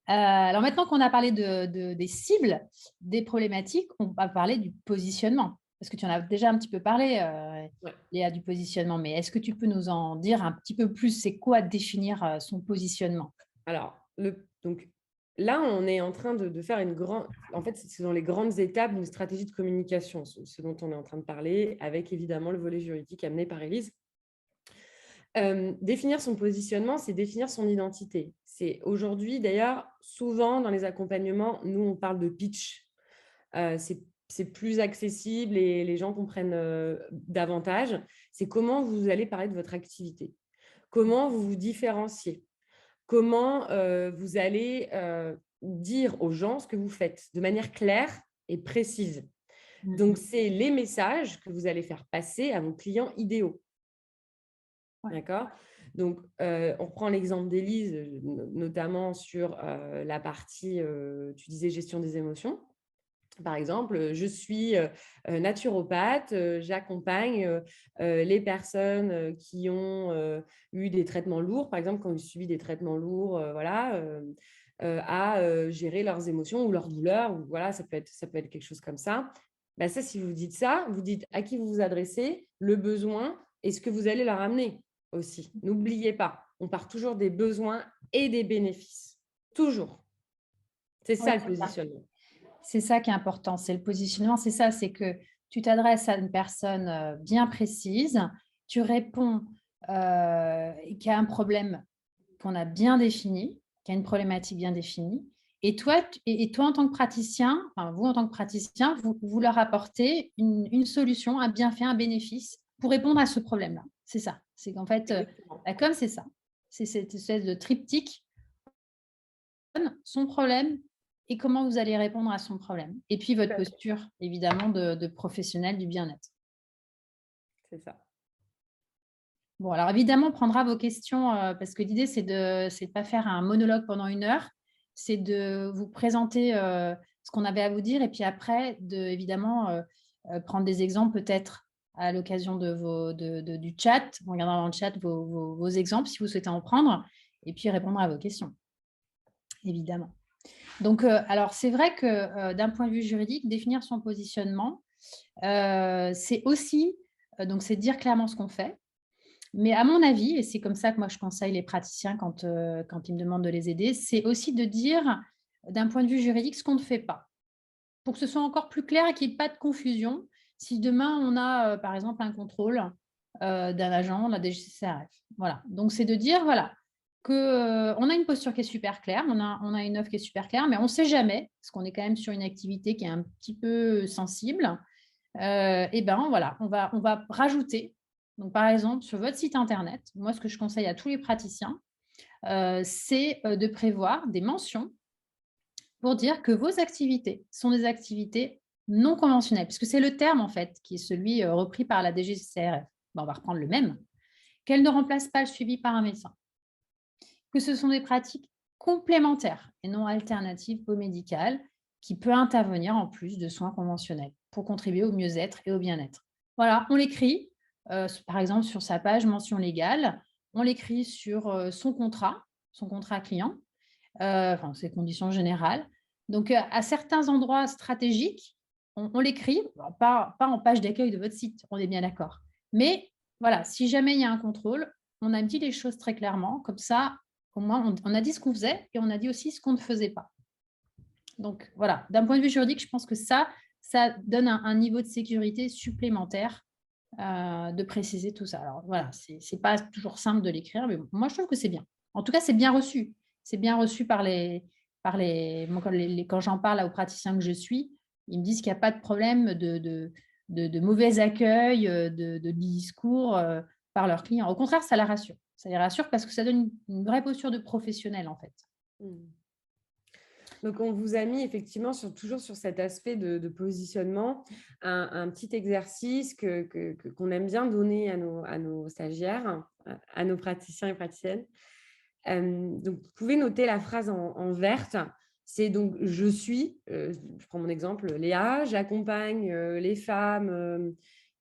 Alors maintenant qu'on a parlé des cibles, des problématiques, on va parler du positionnement. Parce que tu en as déjà un petit peu parlé, Ouais. Léa, du positionnement. Mais est-ce que tu peux nous en dire un petit peu plus? C'est quoi définir son positionnement? Alors, donc là, on est en train de faire une grande. En fait, c'est dans les grandes étapes d'une stratégie de communication, ce dont on est en train de parler, avec évidemment le volet juridique amené par Élise. Définir son positionnement, c'est définir son identité. C'est aujourd'hui, d'ailleurs, souvent dans les accompagnements, nous, on parle de pitch. C'est plus accessible et les gens comprennent davantage. C'est comment vous allez parler de votre activité, comment vous vous différenciez, comment vous allez dire aux gens ce que vous faites de manière claire et précise. Donc, c'est les messages que vous allez faire passer à vos clients idéaux. Ouais. D'accord? Donc, on reprend l'exemple d'Élise, notamment sur la partie, tu disais, gestion des émotions. Par exemple, je suis naturopathe, j'accompagne les personnes qui ont eu des traitements lourds, par exemple, quand ils ont subi des traitements lourds, voilà, à gérer leurs émotions ou leurs douleurs, ou voilà, ça peut être quelque chose comme ça. Bah, ça, si vous dites ça, vous dites à qui vous vous adressez, le besoin et ce que vous allez leur amener aussi. N'oubliez pas, on part toujours des besoins et des bénéfices. Toujours. C'est Ouais, ça le c'est ça. positionnement. C'est ça qui est important, c'est le positionnement. C'est ça, c'est que tu t'adresses à une personne bien précise, tu réponds qui a un problème qu'on a bien défini, qui a une problématique bien définie. Et toi, toi en tant que praticien, enfin, vous en tant que praticien, vous leur apportez une solution, un bienfait, un bénéfice pour répondre à ce problème-là. C'est ça. C'est qu'en fait, Exactement. la com, c'est ça. C'est cette espèce de triptyque, son problème et comment vous allez répondre à son problème. Et puis votre posture, évidemment, de professionnel du bien-être. C'est ça. Bon, alors évidemment, on prendra vos questions parce que l'idée, c'est de pas faire un monologue pendant 1 heure, c'est de vous présenter ce qu'on avait à vous dire et puis après, évidemment, prendre des exemples peut-être à l'occasion du chat, en regardant dans le chat vos exemples si vous souhaitez en prendre et puis répondre à vos questions, évidemment. Donc, alors, c'est vrai que d'un point de vue juridique, définir son positionnement, c'est aussi, donc c'est dire clairement ce qu'on fait. Mais à mon avis, et c'est comme ça que moi je conseille les praticiens quand ils me demandent de les aider, c'est aussi de dire d'un point de vue juridique ce qu'on ne fait pas. Pour que ce soit encore plus clair et qu'il n'y ait pas de confusion. Si demain on a par exemple un contrôle d'un agent, de la DGCCRF. Voilà. Donc c'est de dire voilà, qu'on a une posture qui est super claire, on a une offre qui est super claire, mais on ne sait jamais, parce qu'on est quand même sur une activité qui est un petit peu sensible. Et ben voilà, on va rajouter. Donc, par exemple, sur votre site internet, moi, ce que je conseille à tous les praticiens, c'est de prévoir des mentions pour dire que vos activités sont des activités non conventionnelles, puisque c'est le terme, en fait, qui est celui repris par la DGCCRF. Ben, on va reprendre le même. Qu'elles ne remplacent pas le suivi par un médecin. Que ce sont des pratiques complémentaires et non alternatives au médical qui peut intervenir en plus de soins conventionnels pour contribuer au mieux-être et au bien-être. Voilà, on l'écrit, par exemple, sur sa page mention légale, on l'écrit sur son contrat client, enfin, ses conditions générales. Donc, à certains endroits stratégiques, on l'écrit, pas en page d'accueil de votre site, on est bien d'accord. Mais voilà, si jamais il y a un contrôle, on a dit les choses très clairement, comme ça, au moins, on a dit ce qu'on faisait et on a dit aussi ce qu'on ne faisait pas. Donc, voilà, d'un point de vue juridique, je pense que ça donne un niveau de sécurité supplémentaire de préciser tout ça. Alors, voilà, c'est pas toujours simple de l'écrire, mais moi, je trouve que c'est bien. En tout cas, c'est bien reçu. C'est bien reçu par moi, quand j'en parle aux praticiens que je suis, ils me disent qu'il n'y a pas de problème de mauvais accueil, de discours par leurs clients. Au contraire, ça la rassure. Ça les rassure parce que ça donne une vraie posture de professionnel, en fait. Donc, on vous a mis effectivement toujours sur cet aspect de positionnement un petit exercice qu'on aime bien donner à nos stagiaires, à nos praticiens et praticiennes. Donc, vous pouvez noter la phrase en verte. C'est donc je suis, je prends mon exemple, Léa, j'accompagne les femmes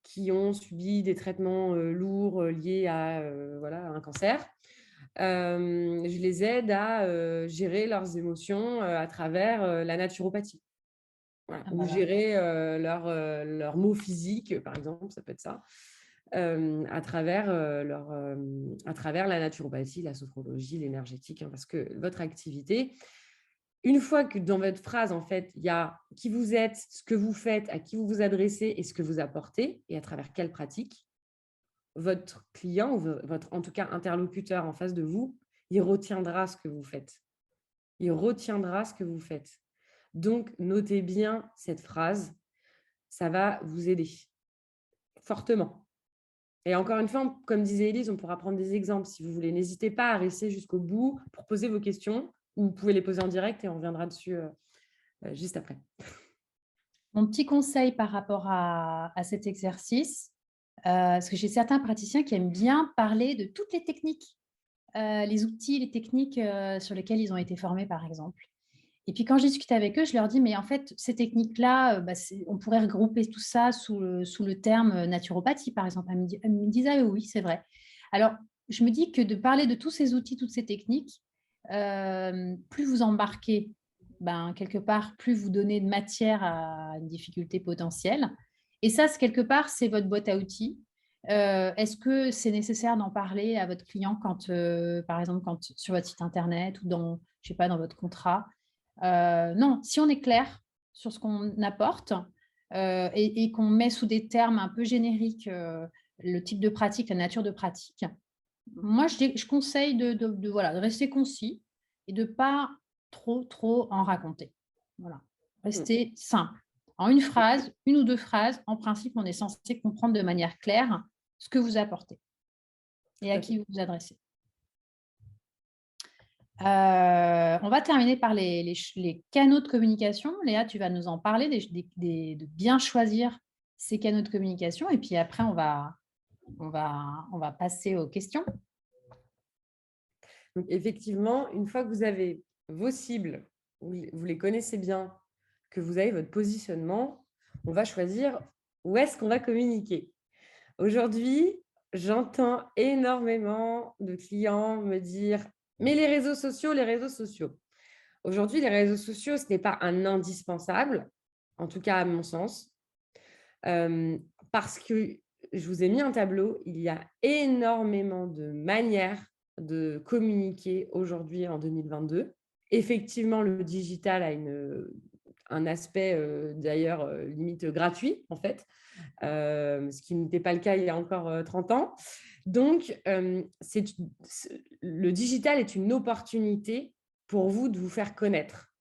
qui ont subi des traitements lourds liés à voilà, un cancer. Je les aide à gérer leurs émotions à travers la naturopathie. Voilà. Ah, Ou voilà. gérer leurs maux physiques, par exemple, ça peut être ça, à travers la naturopathie, la sophrologie, l'énergétique, hein, parce que votre activité, une fois que dans votre phrase, en fait, il y a qui vous êtes, ce que vous faites, à qui vous vous adressez et ce que vous apportez, et à travers quelle pratique, votre client ou votre, en tout cas, interlocuteur en face de vous, il retiendra ce que vous faites. Il retiendra ce que vous faites. Donc, notez bien cette phrase. Ça va vous aider fortement. Et encore une fois, comme disait Élise, on pourra prendre des exemples si vous voulez. N'hésitez pas à rester jusqu'au bout pour poser vos questions, ou vous pouvez les poser en direct et on reviendra dessus juste après. Mon petit conseil par rapport à cet exercice, parce que j'ai certains praticiens qui aiment bien parler de toutes les techniques, les outils, les techniques sur lesquels ils ont été formés, par exemple. Et puis quand je discute avec eux, je leur dis, mais en fait, ces techniques-là, on pourrait regrouper tout ça sous le terme naturopathie, par exemple. Elles me disent, ah oui, c'est vrai. Alors, je me dis que de parler de tous ces outils, toutes ces techniques, plus vous embarquez, quelque part, plus vous donnez de matière à une difficulté potentielle. Et ça, quelque part, c'est votre boîte à outils. Est-ce que c'est nécessaire d'en parler à votre client quand, par exemple, sur votre site internet ou je sais pas, dans votre contrat? Non, si on est clair sur ce qu'on apporte et qu'on met sous des termes un peu génériques le type de pratique, la nature de pratique, moi, je conseille voilà, de rester concis et de ne pas trop en raconter. Voilà. Rester simple. En une phrase, une ou deux phrases, en principe, on est censé comprendre de manière claire ce que vous apportez et à qui vous vous adressez. On va terminer par les canaux de communication. Léa, tu vas nous en parler, de bien choisir ces canaux de communication. Et puis après, on va passer aux questions. Donc, effectivement, une fois que vous avez vos cibles, vous les connaissez bien, que vous avez votre positionnement, on va choisir où est-ce qu'on va communiquer. Aujourd'hui, j'entends énormément de clients me dire « mais les réseaux sociaux, les réseaux sociaux ». Aujourd'hui, les réseaux sociaux, ce n'est pas un indispensable, en tout cas à mon sens, parce que je vous ai mis un tableau, il y a énormément de manières de communiquer aujourd'hui en 2022. Effectivement, le digital a un aspect d'ailleurs limite gratuit, en fait, ce qui n'était pas le cas il y a encore 30 ans. Donc, le digital est une opportunité pour vous de vous faire connaître.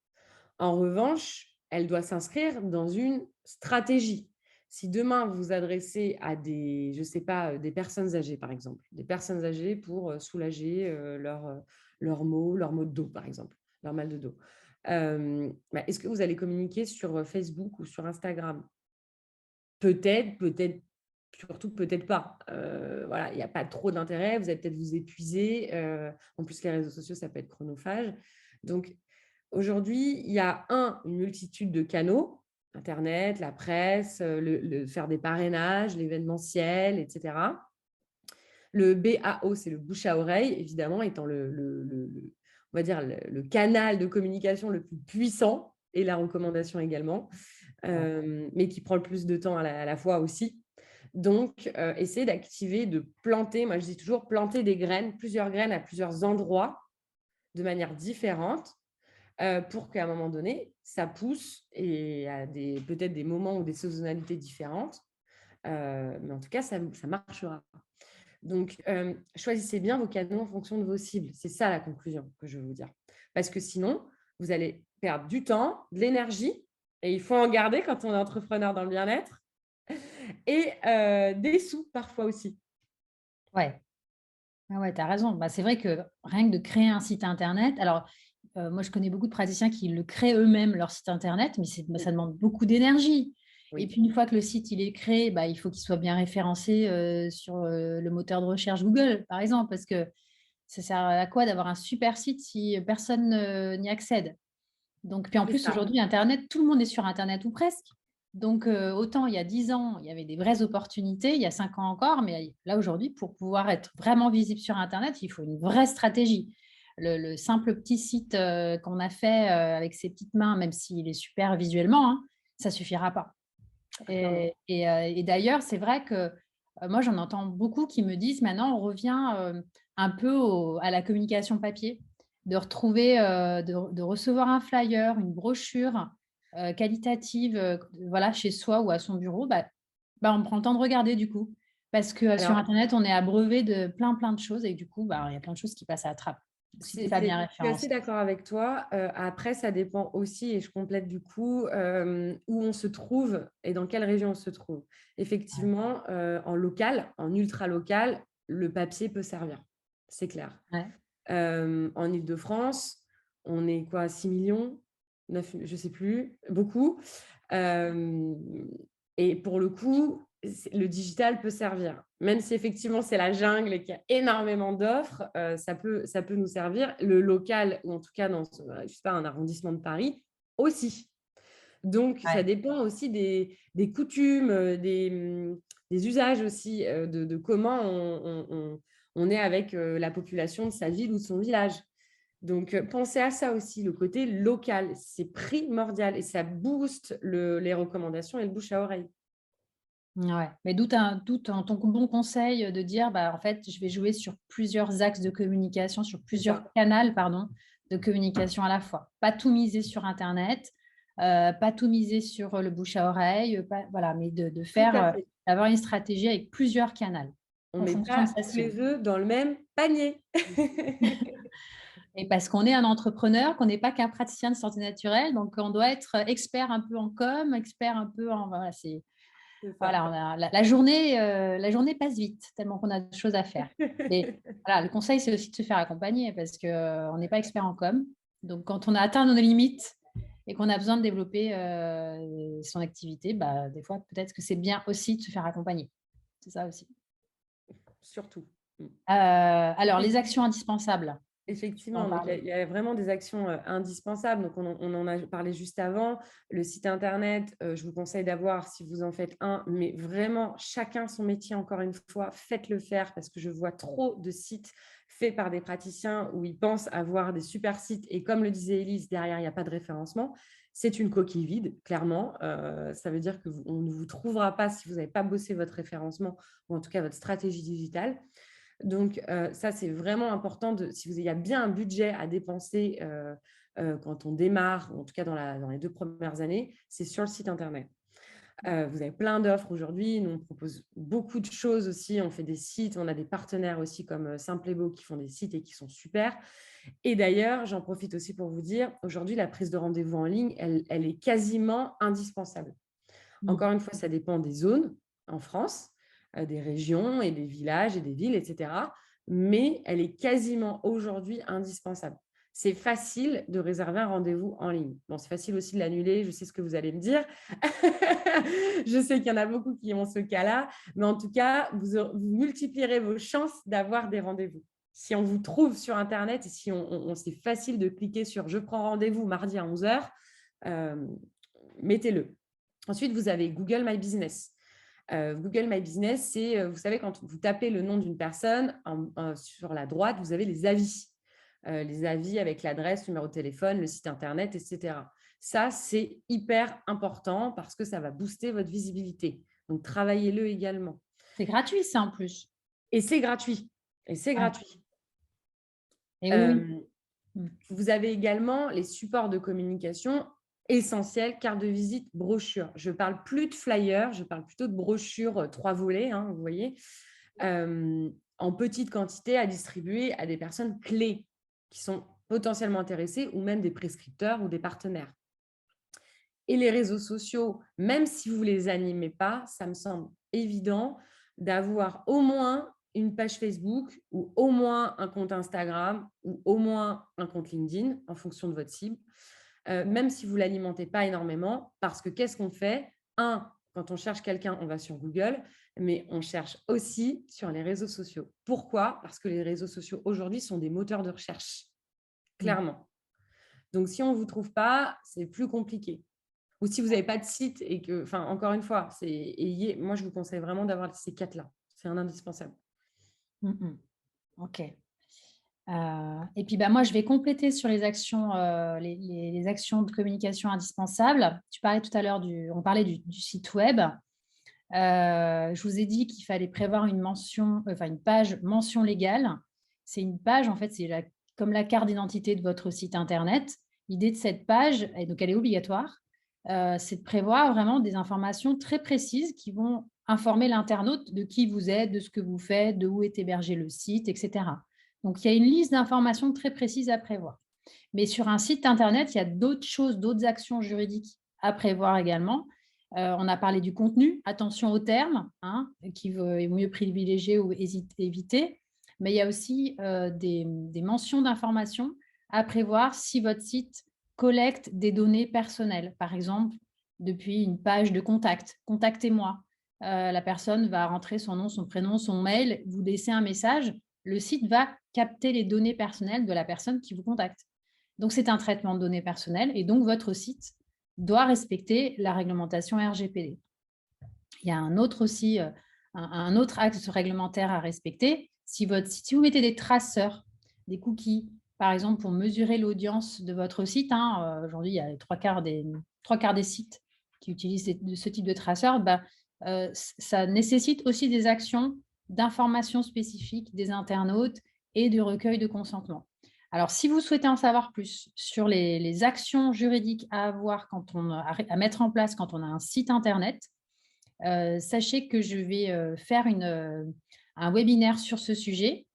En revanche, elle doit s'inscrire dans une stratégie. Si demain vous vous adressez à des, je sais pas, des personnes âgées, par exemple, des personnes âgées pour soulager leurs maux de dos, par exemple, leur mal de dos, est-ce que vous allez communiquer sur Facebook ou sur Instagram? Peut-être, surtout peut-être pas. Voilà, il n'y a pas trop d'intérêt, vous allez peut-être vous épuiser. En plus, les réseaux sociaux, ça peut être chronophage. Donc, aujourd'hui, il y a une multitude de canaux, Internet, la presse, faire des parrainages, l'événementiel, etc. Le BAO, c'est le bouche à oreille, évidemment, étant on va dire le canal de communication le plus puissant, et la recommandation également, mais qui prend le plus de temps à la fois aussi. Donc, essayez d'activer, de planter, moi je dis toujours planter des graines, plusieurs graines à plusieurs endroits de manière différente pour qu'à un moment donné, ça pousse et à peut-être des moments ou des saisonnalités différentes. Mais en tout cas, ça marchera. Donc, choisissez bien vos canaux en fonction de vos cibles. C'est ça la conclusion que je veux vous dire. Parce que sinon, vous allez perdre du temps, de l'énergie, et il faut en garder quand on est entrepreneur dans le bien-être, et des sous parfois aussi. Ouais, tu as raison. C'est vrai que rien que de créer un site internet, alors moi je connais beaucoup de praticiens qui le créent eux-mêmes leur site internet, mais ça demande beaucoup d'énergie. Oui. Et puis une fois que le site il est créé, il faut qu'il soit bien référencé sur le moteur de recherche Google, par exemple, parce que ça sert à quoi d'avoir un super site si personne n'y accède? Donc, puis en C'est plus, ça. aujourd'hui, Internet, tout le monde est sur Internet ou presque. Donc, autant il y a 10 ans, il y avait des vraies opportunités, il y a 5 ans encore, mais là, aujourd'hui, pour pouvoir être vraiment visible sur Internet, il faut une vraie stratégie. Le simple petit site qu'on a fait avec ses petites mains, même s'il est super visuellement, hein, ça ne suffira pas. Ah, clairement. Et d'ailleurs, c'est vrai que moi, j'en entends beaucoup qui me disent maintenant, on revient un peu à la communication papier, de retrouver, de recevoir un flyer, une brochure qualitative, voilà, chez soi ou à son bureau. On prend le temps de regarder du coup, parce que sur Alors, Internet, on est abreuvé de plein plein de choses et du coup, il y a plein de choses qui passent à la trappe. Donc, si tu n'es pas bien je suis assez référencé. d'accord avec toi. Après, ça dépend aussi, et je complète du coup, où on se trouve et dans quelle région on se trouve. Ouais. Effectivement, en local, en ultra local, le papier peut servir. C'est clair. Ouais. En Île-de-France, on est quoi, 6 millions, 9, je ne sais plus, beaucoup. Euh, et pour le coup, le digital peut servir. Même si effectivement c'est la jungle et qu'il y a énormément d'offres, ça peut nous servir. Le local, ou en tout cas dans je sais pas, un arrondissement de Paris, aussi. Donc, ça Ouais. dépend aussi des coutumes, des usages aussi, de comment on est avec la population de sa ville ou de son village. Donc, pensez à ça aussi, le côté local, c'est primordial et ça booste les recommandations et le bouche à oreille. Ouais, mais d'où ton bon conseil de dire, en fait, je vais jouer sur plusieurs axes de communication, sur C'est plusieurs ça. canaux, pardon, de communication à la fois. Pas tout miser sur Internet, pas tout miser sur le bouche à oreille, voilà, mais de Tout faire, à fait. d'avoir une stratégie avec plusieurs canaux On en ne met fonction de pas sa tous cible. les œufs dans le même panier. Et parce qu'on est un entrepreneur, qu'on n'est pas qu'un praticien de santé naturelle, donc on doit être expert un peu en com, expert un peu en… Voilà, C'est ça. voilà, la journée passe vite, tellement qu'on a de choses à faire. Mais voilà, le conseil, c'est aussi de se faire accompagner parce qu'on n'est pas expert en com. Donc, quand on a atteint nos limites et qu'on a besoin de développer son activité, des fois, peut-être que c'est bien aussi de se faire accompagner. C'est ça aussi. Surtout. Mm. Alors, les actions indispensables, tu peux en Effectivement, donc parler. il y a vraiment des actions indispensables. Donc, on en a parlé juste avant. Le site internet, je vous conseille d'avoir, si vous en faites un, mais vraiment, chacun son métier, encore une fois, faites-le faire parce que je vois trop de sites faits par des praticiens où ils pensent avoir des super sites. Et comme le disait Élise, derrière, il n'y a pas de référencement. C'est une coquille vide, clairement. Ça veut dire qu'on ne vous trouvera pas si vous n'avez pas bossé votre référencement ou en tout cas votre stratégie digitale. Donc, ça, c'est vraiment important. Il y a bien un budget à dépenser quand on démarre, ou en tout cas dans les 2 premières années, c'est sur le site Internet. Vous avez plein d'offres aujourd'hui. Nous, on propose beaucoup de choses aussi. On fait des sites. On a des partenaires aussi comme Simple et Beau qui font des sites et qui sont super. Et d'ailleurs, j'en profite aussi pour vous dire, aujourd'hui, la prise de rendez-vous en ligne, elle est quasiment indispensable. Mm. Encore une fois, ça dépend des zones en France, des régions et des villages et des villes, etc. Mais elle est quasiment aujourd'hui indispensable. C'est facile de réserver un rendez-vous en ligne. Bon, c'est facile aussi de l'annuler, je sais ce que vous allez me dire. Je sais qu'il y en a beaucoup qui ont ce cas-là, mais en tout cas, vous multiplierez vos chances d'avoir des rendez-vous. Si on vous trouve sur Internet et si c'est facile de cliquer sur « Je prends rendez-vous mardi à 11 h », mettez-le. Ensuite, vous avez Google My Business. Google My Business, c'est, vous savez, quand vous tapez le nom d'une personne, sur la droite, vous avez les avis. Les avis avec l'adresse, numéro de téléphone, le site internet, etc. Ça, c'est hyper important parce que ça va booster votre visibilité. Donc, travaillez-le également. C'est gratuit, ça, en plus. Et c'est gratuit. Et c'est Ouais. gratuit. Et oui, oui. Euh, Mm. Vous avez également les supports de communication essentiels, carte de visite, brochure. Je ne parle plus de flyers, je parle plutôt de brochures 3 volets, hein, vous voyez, en petite quantité à distribuer à des personnes clés qui sont potentiellement intéressées ou même des prescripteurs ou des partenaires. Et les réseaux sociaux, même si vous ne les animez pas, ça me semble évident d'avoir au moins une page Facebook ou au moins un compte Instagram ou au moins un compte LinkedIn en fonction de votre cible, même si vous ne l'alimentez pas énormément, parce que qu'est-ce qu'on fait? Quand on cherche quelqu'un, on va sur Google, mais on cherche aussi sur les réseaux sociaux. Pourquoi? Parce que les réseaux sociaux aujourd'hui sont des moteurs de recherche, Mm. clairement. Donc, si on ne vous trouve pas, c'est plus compliqué. Ou si vous n'avez pas de site et que, enfin, encore une fois, moi, je vous conseille vraiment d'avoir ces 4-là. C'est un indispensable. OK. Et puis, bah, moi, je vais compléter sur les actions, les actions de communication indispensables. On parlait du site web. Je vous ai dit qu'il fallait prévoir une page mention légale. C'est une page, en fait, comme la carte d'identité de votre site internet. L'idée de cette page, et donc elle est obligatoire, c'est de prévoir vraiment des informations très précises qui vont informer l'internaute de qui vous êtes, de ce que vous faites, de où est hébergé le site, etc. Donc, il y a une liste d'informations très précises à prévoir. Mais sur un site internet, il y a d'autres choses, d'autres actions juridiques à prévoir également. On a parlé du contenu, attention aux termes, hein, qu'il vaut mieux privilégier ou éviter. Mais il y a aussi des mentions d'informations à prévoir si votre site collecte des données personnelles. Par exemple, depuis une page de contact, contactez-moi. La personne va rentrer son nom, son prénom, son mail, vous laissez un message. Le site va capter les données personnelles de la personne qui vous contacte. Donc, c'est un traitement de données personnelles et donc votre site doit respecter la réglementation RGPD. Il y a un autre axe réglementaire à respecter. Si vous mettez des traceurs, des cookies, par exemple, pour mesurer l'audience de votre site, aujourd'hui, il y a les trois quarts des sites qui utilisent ce type de traceur, ça nécessite aussi des actions d'information spécifiques des internautes et du recueil de consentement. Alors, si vous souhaitez en savoir plus sur les actions juridiques à avoir à mettre en place quand on a un site internet, sachez que je vais faire un webinaire sur ce sujet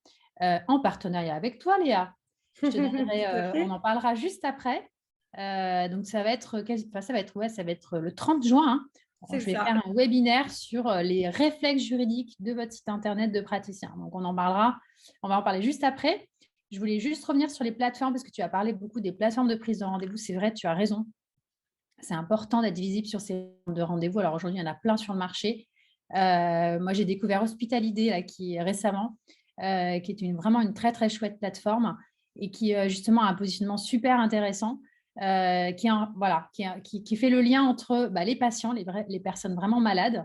en partenariat avec toi, Léa. Je te donnerai, on en parlera juste après. Donc, ça va être le 30 juin. Hein. Je vais faire un webinaire sur les réflexes juridiques de votre site internet de praticien. Donc, on va en parler juste après. Je voulais juste revenir sur les plateformes parce que tu as parlé beaucoup des plateformes de prise de rendez-vous. C'est vrai, tu as raison. C'est important d'être visible sur ces plateformes de rendez-vous. Alors aujourd'hui, il y en a plein sur le marché. Moi, j'ai découvert Hospitalidé récemment, qui est vraiment une très, très chouette plateforme et qui justement a un positionnement super intéressant, qui fait le lien entre les patients, les personnes vraiment malades,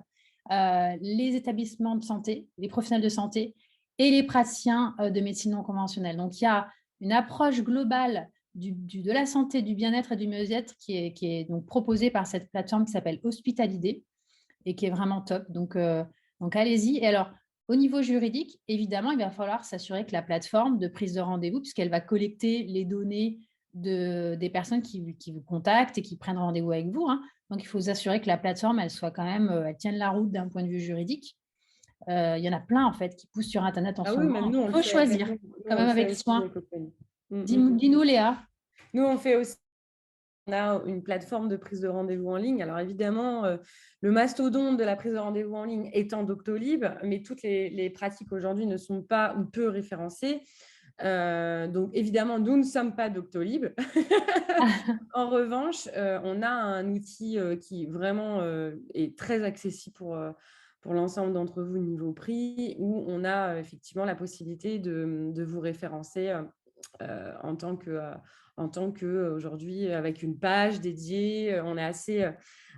les établissements de santé, les professionnels de santé et les praticiens de médecine non conventionnelle. Donc, il y a une approche globale de la santé, du bien-être et du mieux-être qui est donc proposée par cette plateforme qui s'appelle Hospitalidé et qui est vraiment top. Donc allez-y. Et alors, au niveau juridique, évidemment, il va falloir s'assurer que la plateforme de prise de rendez-vous, puisqu'elle va collecter les données des personnes qui vous contactent et qui prennent rendez-vous avec vous. Hein. Donc, il faut s'assurer que la plateforme, elle tienne la route d'un point de vue juridique. Il y en a plein, en fait, qui poussent sur Internet en ce moment. Il faut choisir, quand même avec soin. Dis-nous, Léa. Nous, on fait aussi. On a une plateforme de prise de rendez-vous en ligne. Alors évidemment, le mastodonte de la prise de rendez-vous en ligne étant Doctolib, mais toutes les pratiques aujourd'hui ne sont pas ou peu référencées. Donc évidemment, nous ne sommes pas Doctolib. En revanche, on a un outil qui vraiment est très accessible pour l'ensemble d'entre vous niveau prix, où on a effectivement la possibilité de vous référencer en tant que aujourd'hui avec une page dédiée.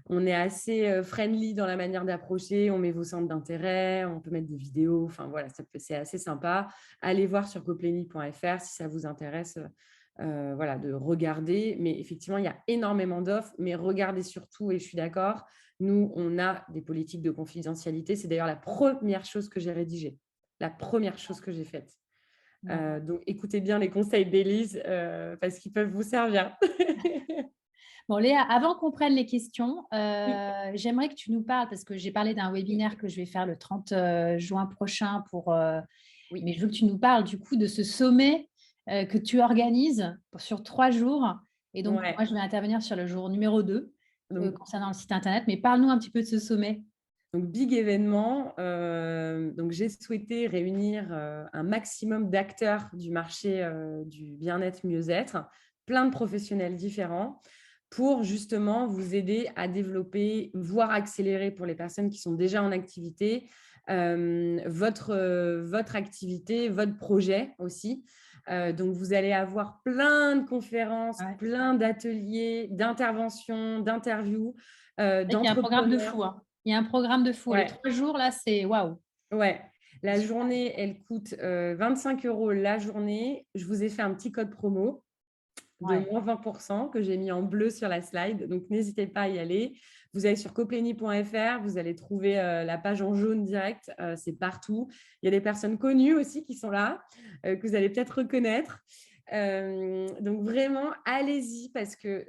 On est assez friendly dans la manière d'approcher. On met vos centres d'intérêt, on peut mettre des vidéos. Enfin voilà, c'est assez sympa. Allez voir sur copleny.fr si ça vous intéresse. De regarder. Mais effectivement, il y a énormément d'offres, mais regardez surtout, et je suis d'accord, nous, on a des politiques de confidentialité. C'est d'ailleurs la première chose que j'ai rédigée, la première chose que j'ai faite. Donc, écoutez bien les conseils d'Élise parce qu'ils peuvent vous servir. Bon, Léa, avant qu'on prenne les questions, j'aimerais que tu nous parles, parce que j'ai parlé d'un webinaire que je vais faire le 30 juin prochain mais je veux que tu nous parles du coup de ce sommet que tu organises sur 3 jours. Et donc, moi, je vais intervenir sur le jour numéro 2 concernant le site Internet. Mais parle-nous un petit peu de ce sommet. Donc, big événement. Donc, j'ai souhaité réunir un maximum d'acteurs du marché du bien-être, mieux-être, plein de professionnels différents pour justement vous aider à développer, voire accélérer pour les personnes qui sont déjà en activité, votre activité, votre projet aussi. Donc, vous allez avoir plein de conférences, Ouais. plein d'ateliers, d'interventions, d'interviews, C'est vrai qu'il y a un programme de d'entrepreneurs. fou, hein. Il y a un programme de fou. Les Ouais, 3 jours, là, c'est waouh! ouais. C'est La super. journée, elle coûte 25 € la journée. Je vous ai fait un petit code promo de Ouais, moins 20% que j'ai mis en bleu sur la slide. Donc, n'hésitez pas à y aller. Vous allez sur copleny.fr, vous allez trouver la page en jaune direct. C'est partout. Il y a des personnes connues aussi qui sont là, que vous allez peut-être reconnaître. Donc, vraiment, allez-y parce que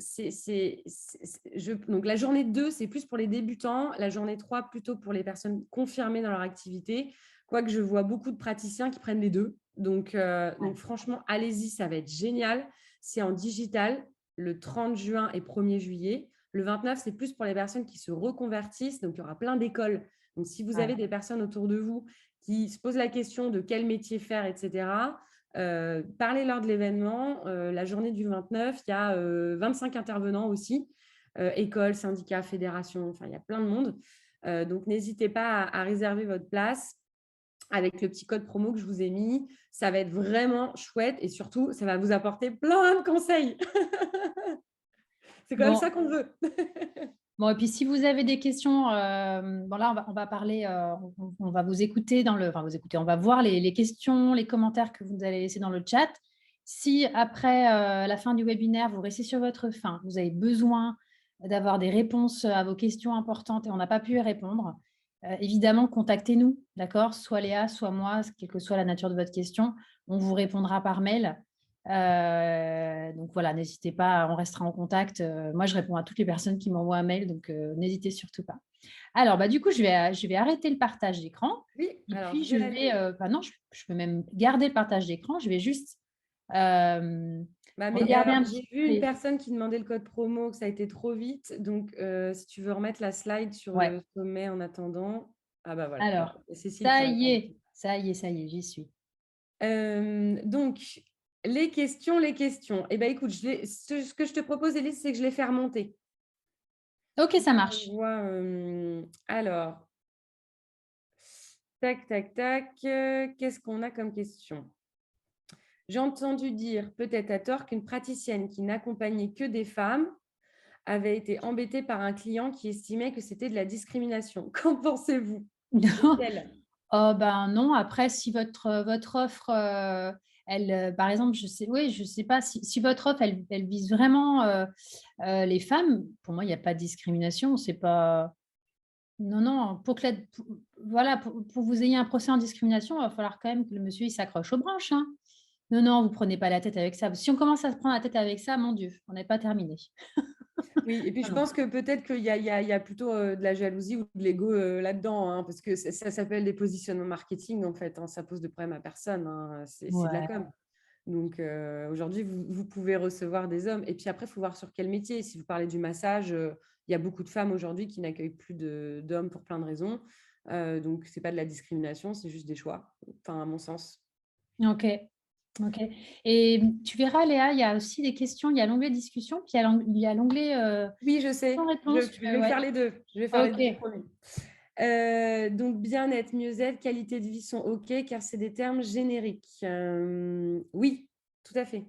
donc, la journée 2, c'est plus pour les débutants. La journée 3, plutôt pour les personnes confirmées dans leur activité. Quoique je vois beaucoup de praticiens qui prennent les deux. Donc ouais. franchement, allez-y, ça va être génial. C'est en digital le 30 juin et 1er juillet. Le 29, c'est plus pour les personnes qui se reconvertissent. Donc, il y aura plein d'écoles. Donc, si vous avez Ouais. des personnes autour de vous qui se posent la question de quel métier faire, etc., parlez-leur de l'événement. La journée du 29, il y a 25 intervenants aussi. Écoles, syndicats, fédérations, enfin, il y a plein de monde. Donc, n'hésitez pas à réserver votre place avec le petit code promo que je vous ai mis. Ça va être vraiment chouette et surtout, ça va vous apporter plein de conseils. C'est quand même Bon, ça qu'on veut. bon et puis si vous avez des questions, bon là on va parler, on va vous écouter vous écouter, on va voir les questions, les commentaires que vous allez laisser dans le chat. Si après, la fin du webinaire, vous restez sur votre faim, vous avez besoin d'avoir des réponses à vos questions importantes et on n'a pas pu y répondre, évidemment contactez-nous, d'accord? Soit Léa, soit moi, quelle que soit la nature de votre question, on vous répondra par mail. Donc voilà, n'hésitez pas, on restera en contact. Moi, je réponds à toutes les personnes qui m'envoient un mail, donc n'hésitez surtout pas. Alors, bah, du coup, je vais arrêter le partage d'écran Oui, et alors puis je vais je vais, l'annuler. bah non, je peux même garder le partage d'écran. Je vais juste euh, Bah, mais regarder un j'ai petit vu peu une les… personne qui demandait le code promo, que ça a été trop vite. Donc, si tu veux remettre la slide sur Ouais, le sommet en attendant. Ah bah voilà. alors, Et Cécile qui répond. ça y est, j'y suis. Donc, les questions, les questions. Eh bien, écoute, ce que je te propose, Élise, c'est que je les fais remonter. Ok, ça On marche. voit, alors, tac, tac, tac. Qu'est-ce qu'on a comme question? J'ai entendu dire, peut-être à tort, qu'une praticienne qui n'accompagnait que des femmes avait été embêtée par un client qui estimait que c'était de la discrimination. Qu'en pensez-vous? Lequel? Oh ben non, après, si votre offre, elle, par exemple, je sais, oui, je sais pas si votre offre, elle vise vraiment les femmes, pour moi, il n'y a pas de discrimination. C'est pas. Non, non, voilà, pour vous ayez un procès en discrimination, il va falloir quand même que le monsieur il s'accroche aux branches, hein. Non, non, vous prenez pas la tête avec ça. Si on commence à se prendre la tête avec ça, mon Dieu, on n'est pas terminé. Oui, et puis Non, je non. pense que peut-être qu'il y a plutôt de la jalousie ou de l'ego là-dedans, hein, parce que ça s'appelle des positionnements marketing, en fait, hein, ça pose de problème à personne, hein, c'est de la Ouais. com. Donc aujourd'hui, vous pouvez recevoir des hommes. Et puis après, il faut voir sur quel métier. Si vous parlez du massage, il y a beaucoup de femmes aujourd'hui qui n'accueillent plus d'hommes pour plein de raisons. Donc, ce n'est pas de la discrimination, c'est juste des choix, enfin, à mon sens. Ok. Ok. Et tu verras, Léa, il y a aussi des questions. Il y a l'onglet discussion, puis il y a l'onglet Oui, je sais. Je, questions-réponses. je vais faire Ouais. les deux. Je vais faire les Ok. deux, promis. Donc, bien-être, mieux-être, qualité de vie sont OK, car c'est des termes génériques. Oui, tout à fait.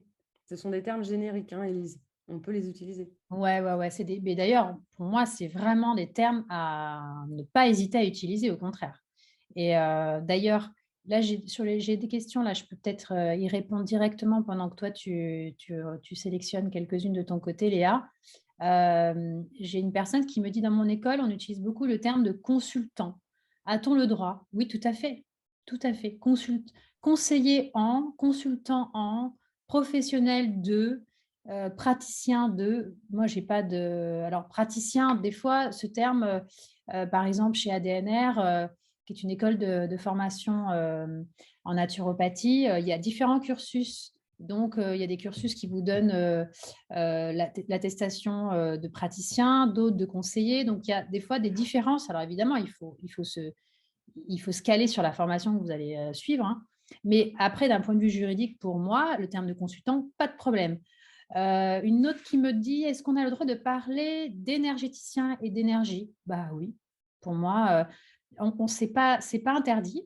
Ce sont des termes génériques, hein, Élise. On peut les utiliser. Ouais, ouais, ouais. Mais d'ailleurs, pour moi, c'est vraiment des termes à ne pas hésiter à utiliser, au contraire. Et d'ailleurs, là, j'ai des questions. Là, je peux peut-être y répondre directement pendant que toi, tu sélectionnes quelques-unes de ton côté, Léa. J'ai une personne qui me dit, dans mon école, on utilise beaucoup le terme de consultant. A-t-on le droit? Oui, tout à fait. Tout à fait. Conseiller en, consultant en, professionnel de, praticien de. Moi, j'ai pas de. Alors, praticien, des fois, ce terme, par exemple, chez ADNR, qui est une école de formation en naturopathie, il y a différents cursus. Donc, il y a des cursus qui vous donnent l'attestation de praticien, d'autres de conseiller. Donc, il y a des fois des différences. Alors, évidemment, il faut se caler sur la formation que vous allez suivre, hein. Mais après, d'un point de vue juridique, pour moi, le terme de consultant, pas de problème. Une autre qui me dit, est-ce qu'on a le droit de parler d'énergéticien et d'énergie? Bah oui, pour moi, c'est pas interdit.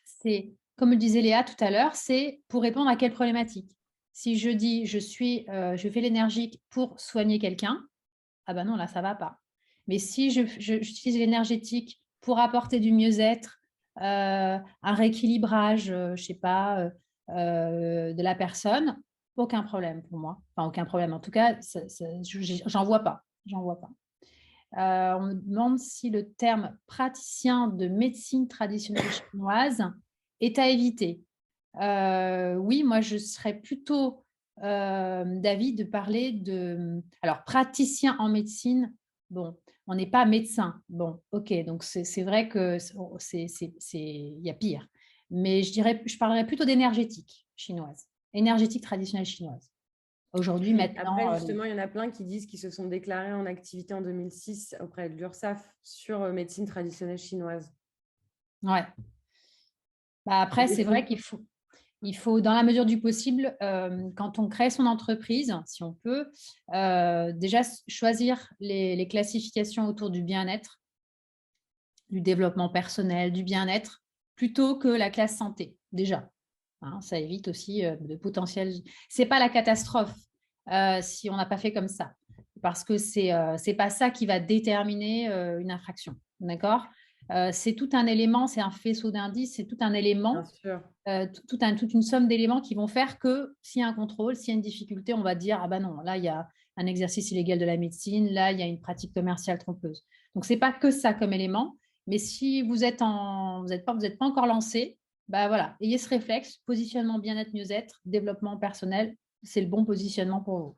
C'est comme le disait Léa tout à l'heure, c'est pour répondre à quelle problématique. Si je dis je fais l'énergique pour soigner quelqu'un, ah ben non, là, ça ne va pas. Mais si j'utilise l'énergétique pour apporter du mieux-être, un rééquilibrage, je ne sais pas, de la personne, aucun problème pour moi. Enfin, aucun problème. En tout cas, j'en vois pas. J'en vois pas. On me demande si le terme praticien de médecine traditionnelle chinoise est à éviter. Oui, moi, je serais plutôt d'avis de parler de… Alors, praticien en médecine, bon, on n'est pas médecin. Bon, ok, donc c'est vrai que il y a pire. Mais je parlerais plutôt d'énergétique chinoise, énergétique traditionnelle chinoise. Aujourd'hui, Oui, maintenant, après, justement, il y en a plein qui disent qu'ils se sont déclarés en activité en 2006 auprès de l'URSSAF sur médecine traditionnelle chinoise. ouais. Bah, après, Des c'est vrai fonds. qu'il faut, dans la mesure du possible, quand on crée son entreprise, si on peut, déjà choisir les classifications autour du bien-être, du développement personnel, du bien-être, plutôt que la classe santé, déjà. Hein, ça évite aussi de potentiels… C'est pas la catastrophe si on n'a pas fait comme ça, parce que c'est pas ça qui va déterminer une infraction, d'accord. C'est tout un élément, c'est un faisceau d'indices, c'est tout un Bien élément sûr. toute une somme d'éléments qui vont faire que s'il y a un contrôle, s'il y a une difficulté, on va dire, ah ben non, là, il y a un exercice illégal de la médecine, là, il y a une pratique commerciale trompeuse. Donc, ce n'est pas que ça comme élément, mais si vous n'êtes pas encore lancé, bah voilà, ayez ce réflexe, positionnement bien-être, mieux-être, développement personnel, c'est le bon positionnement pour vous.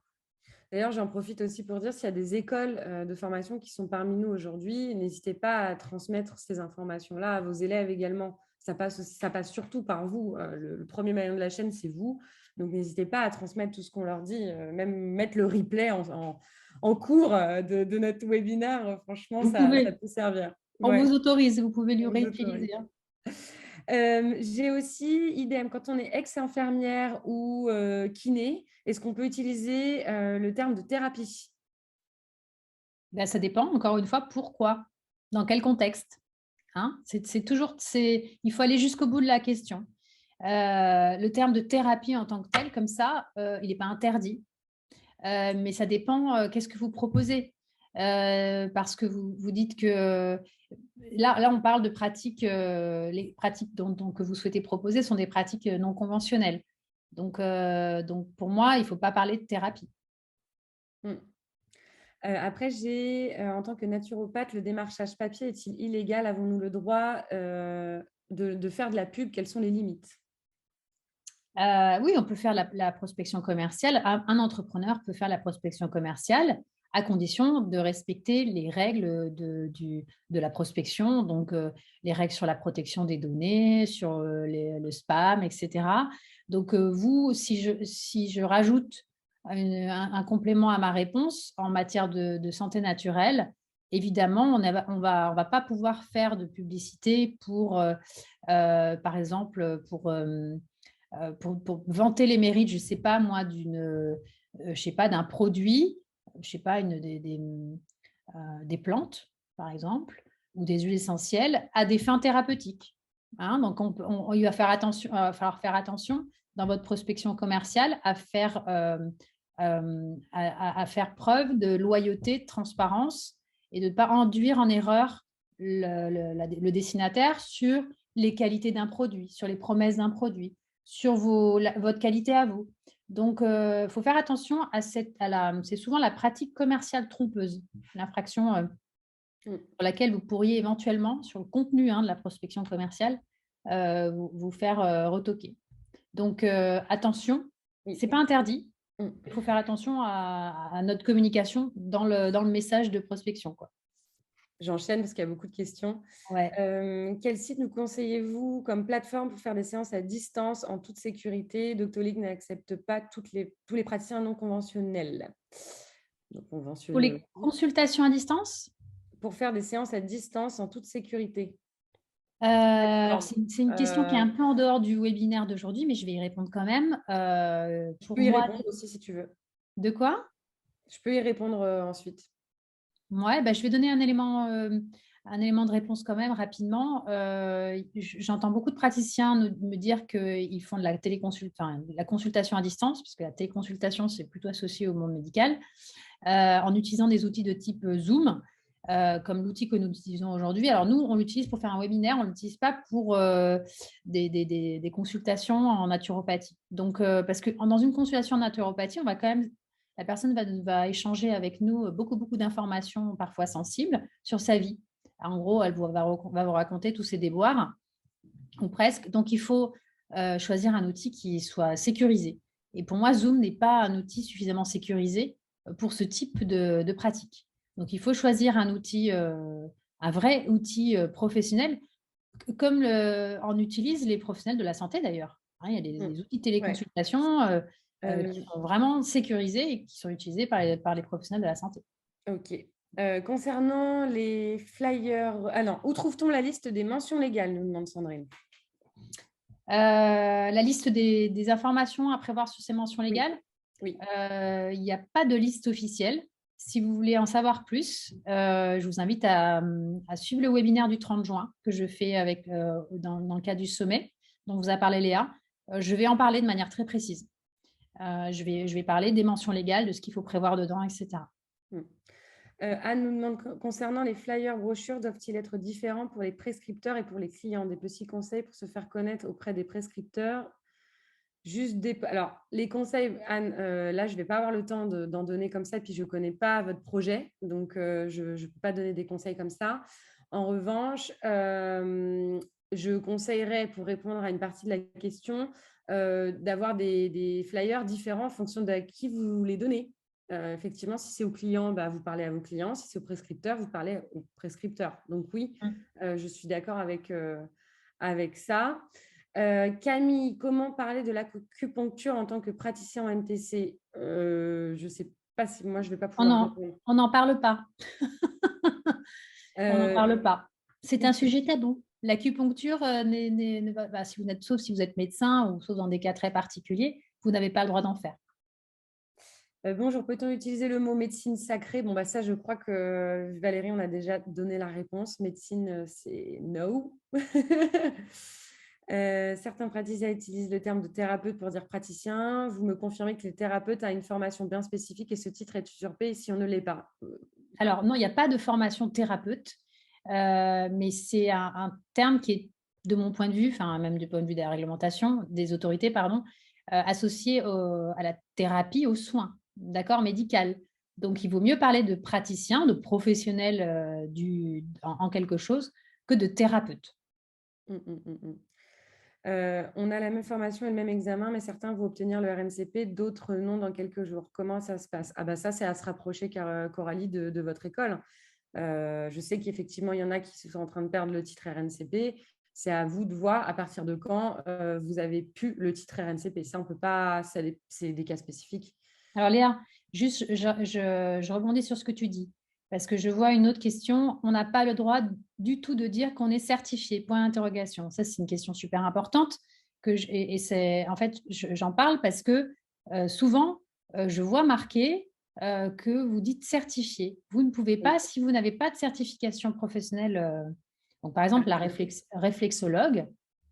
D'ailleurs, j'en profite aussi pour dire, s'il y a des écoles de formation qui sont parmi nous aujourd'hui, n'hésitez pas à transmettre ces informations-là à vos élèves également. Ça passe surtout par vous. Le premier maillon de la chaîne, c'est vous. Donc, n'hésitez pas à transmettre tout ce qu'on leur dit, même mettre le replay en cours de notre webinaire. Franchement, Vous ça pouvez, peut servir. on vous Ouais, autorise, vous pouvez lui on vous autorise. réutiliser, hein. J'ai aussi, idem, quand on est ex-infirmière ou kiné, est-ce qu'on peut utiliser le terme de thérapie? Ben, ça dépend, encore une fois, pourquoi, dans quel contexte. Hein, il faut aller jusqu'au bout de la question. Le terme de thérapie en tant que tel, comme ça, il n'est pas interdit. Mais ça dépend, qu'est-ce que vous proposez. Parce que vous dites que là, on parle de pratiques, les pratiques que vous souhaitez proposer sont des pratiques non conventionnelles. Donc pour moi, il ne faut pas parler de thérapie. Mm. Après, j'ai, en tant que naturopathe, le démarchage papier est-il illégal? Avons-nous le droit de faire de la pub? Quelles sont les limites? Oui, on peut faire la prospection commerciale. Un entrepreneur peut faire la prospection commerciale à condition de respecter les règles de la prospection, donc les règles sur la protection des données, sur le spam, etc. Donc, vous, si je rajoute un complément à ma réponse en matière de santé naturelle, évidemment, on va pas pouvoir faire de publicité pour, par exemple, pour vanter les mérites, je ne sais pas moi, je sais pas, d'un produit, je sais pas, des plantes, par exemple, ou des huiles essentielles à des fins thérapeutiques. Hein, donc, il va falloir faire attention dans votre prospection commerciale à faire preuve de loyauté, de transparence et de ne pas induire en erreur le destinataire sur les qualités d'un produit, sur les promesses d'un produit, sur votre qualité à vous. Donc, il faut faire attention c'est souvent la pratique commerciale trompeuse, l'infraction sur laquelle vous pourriez éventuellement, sur le contenu de la prospection commerciale, vous faire retoquer. Donc, attention, Oui. ce n'est pas interdit. Mm. Il faut faire attention à notre communication dans le message de prospection, quoi. J'enchaîne parce qu'il y a beaucoup de questions. Ouais. Quel site nous conseillez-vous comme plateforme pour faire des séances à distance en toute sécurité? Doctolib n'accepte pas tous les praticiens non conventionnels. Donc, Pour conventionnés les aussi. consultations à distance, Pour faire des séances à distance en toute sécurité. alors Plateforme. c'est une question qui est un peu en dehors du webinaire d'aujourd'hui, mais je vais y répondre quand même. Je Pour peux y moi, répondre aussi si tu veux. de quoi? Je peux y répondre ensuite. Ouais, bah, je vais donner un élément un élément de réponse quand même rapidement. J'entends beaucoup de praticiens me dire qu'ils font de la de la consultation à distance, puisque la téléconsultation, c'est plutôt associé au monde médical, en utilisant des outils de type Zoom, comme l'outil que nous utilisons aujourd'hui. Alors nous, on l'utilise pour faire un webinaire, on ne l'utilise pas pour des consultations en naturopathie. Donc, parce que dans une consultation en naturopathie, la personne va échanger avec nous beaucoup d'informations, parfois sensibles, sur sa vie. En gros, va vous raconter tous ses déboires, ou presque. Donc, il faut choisir un outil qui soit sécurisé. Et pour moi, Zoom n'est pas un outil suffisamment sécurisé pour ce type de pratique. Donc, il faut choisir un outil, un vrai outil professionnel, comme en utilisent les professionnels de la santé d'ailleurs. Hein, il y a des outils de Ouais. téléconsultation qui Euh, sont vraiment sécurisés et qui sont utilisés par les professionnels de la santé. ok. Concernant les flyers, ah non, où trouve-t-on la liste des mentions légales, nous demande Sandrine. La liste des informations à prévoir sur ces mentions Oui, légales, oui. il n'y a pas de liste officielle. Si vous voulez en savoir plus, je vous invite à suivre le webinaire du 30 juin que je fais dans le cadre du sommet dont vous a parlé Léa. Je vais en parler de manière très précise. Je vais parler des mentions légales, de ce qu'il faut prévoir dedans, etc. Anne nous demande concernant les flyers, brochures, doivent-ils être différents pour les prescripteurs et pour les clients? Des petits conseils pour se faire connaître auprès des prescripteurs. Alors, les conseils, Anne, là, je ne vais pas avoir le temps d'en donner comme ça, puis je ne connais pas votre projet, donc je ne peux pas donner des conseils comme ça. En revanche, je conseillerais, pour répondre à une partie de la question, d'avoir des flyers différents en fonction de qui vous les donnez. Effectivement, si c'est aux clients, bah, vous parlez à vos clients. Si c'est aux prescripteurs, vous parlez aux prescripteurs. Donc oui, je suis d'accord avec ça. Camille, comment parler de l'acupuncture en tant que praticien en MTC? Je ne sais pas si moi, je ne vais pas pouvoir répondre. On n'en parle pas. On n'en Euh, parle pas. C'est un sujet tabou. L'acupuncture, sauf si vous êtes médecin ou sauf dans des cas très particuliers, vous n'avez pas le droit d'en faire. Bonjour, peut-on utiliser le mot médecine sacrée? Bon, bah, ça, je crois que Valérie, on a déjà donné la réponse. Médecine, c'est no. Certains praticiens utilisent le terme de thérapeute pour dire praticien. Vous me confirmez que les thérapeutes ont une formation bien spécifique et ce titre est usurpé si on ne l'est pas. Alors, non, il n'y a pas de formation thérapeute, mais c'est un terme qui est, de mon point de vue, enfin, même du point de vue des réglementations, des autorités, pardon, associé à la thérapie, aux soins, d'accord, médical. Donc, il vaut mieux parler de praticien, de professionnel en quelque chose, que de thérapeute. On a la même formation et le même examen, mais certains vont obtenir le RNCP, d'autres non dans quelques jours. Comment ça se passe? Ah bah ça, c'est à se rapprocher, Coralie, de votre école. Je sais qu'effectivement, il y en a qui sont en train de perdre le titre RNCP. C'est à vous de voir à partir de quand vous avez pu le titre RNCP. Ça, on peut pas, c'est des cas spécifiques. Alors Léa, juste, je rebondis sur ce que tu dis, parce que je vois une autre question. On n'a pas le droit du tout de dire qu'on est certifié, point d'interrogation. Ça, c'est une question super importante. Et c'est, en fait, j'en parle parce que souvent, je vois marqué que vous dites certifié. Vous ne pouvez Oui. pas, si vous n'avez pas de certification professionnelle, donc par exemple, la réflexologue,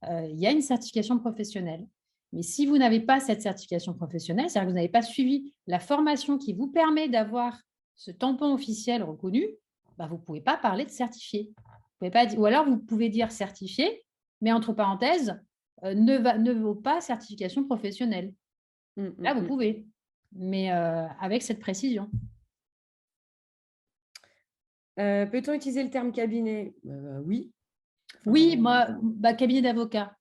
il y a une certification professionnelle. Mais si vous n'avez pas cette certification professionnelle, c'est-à-dire que vous n'avez pas suivi la formation qui vous permet d'avoir ce tampon officiel reconnu, bah, vous ne pouvez pas parler de certifié. Vous pouvez pas dire, ou alors vous pouvez dire certifié, mais entre parenthèses, ne vaut pas certification professionnelle. Là, vous pouvez, mais avec cette précision. Peut-on utiliser le terme cabinet? Oui. Oui, moi, cabinet d'avocat.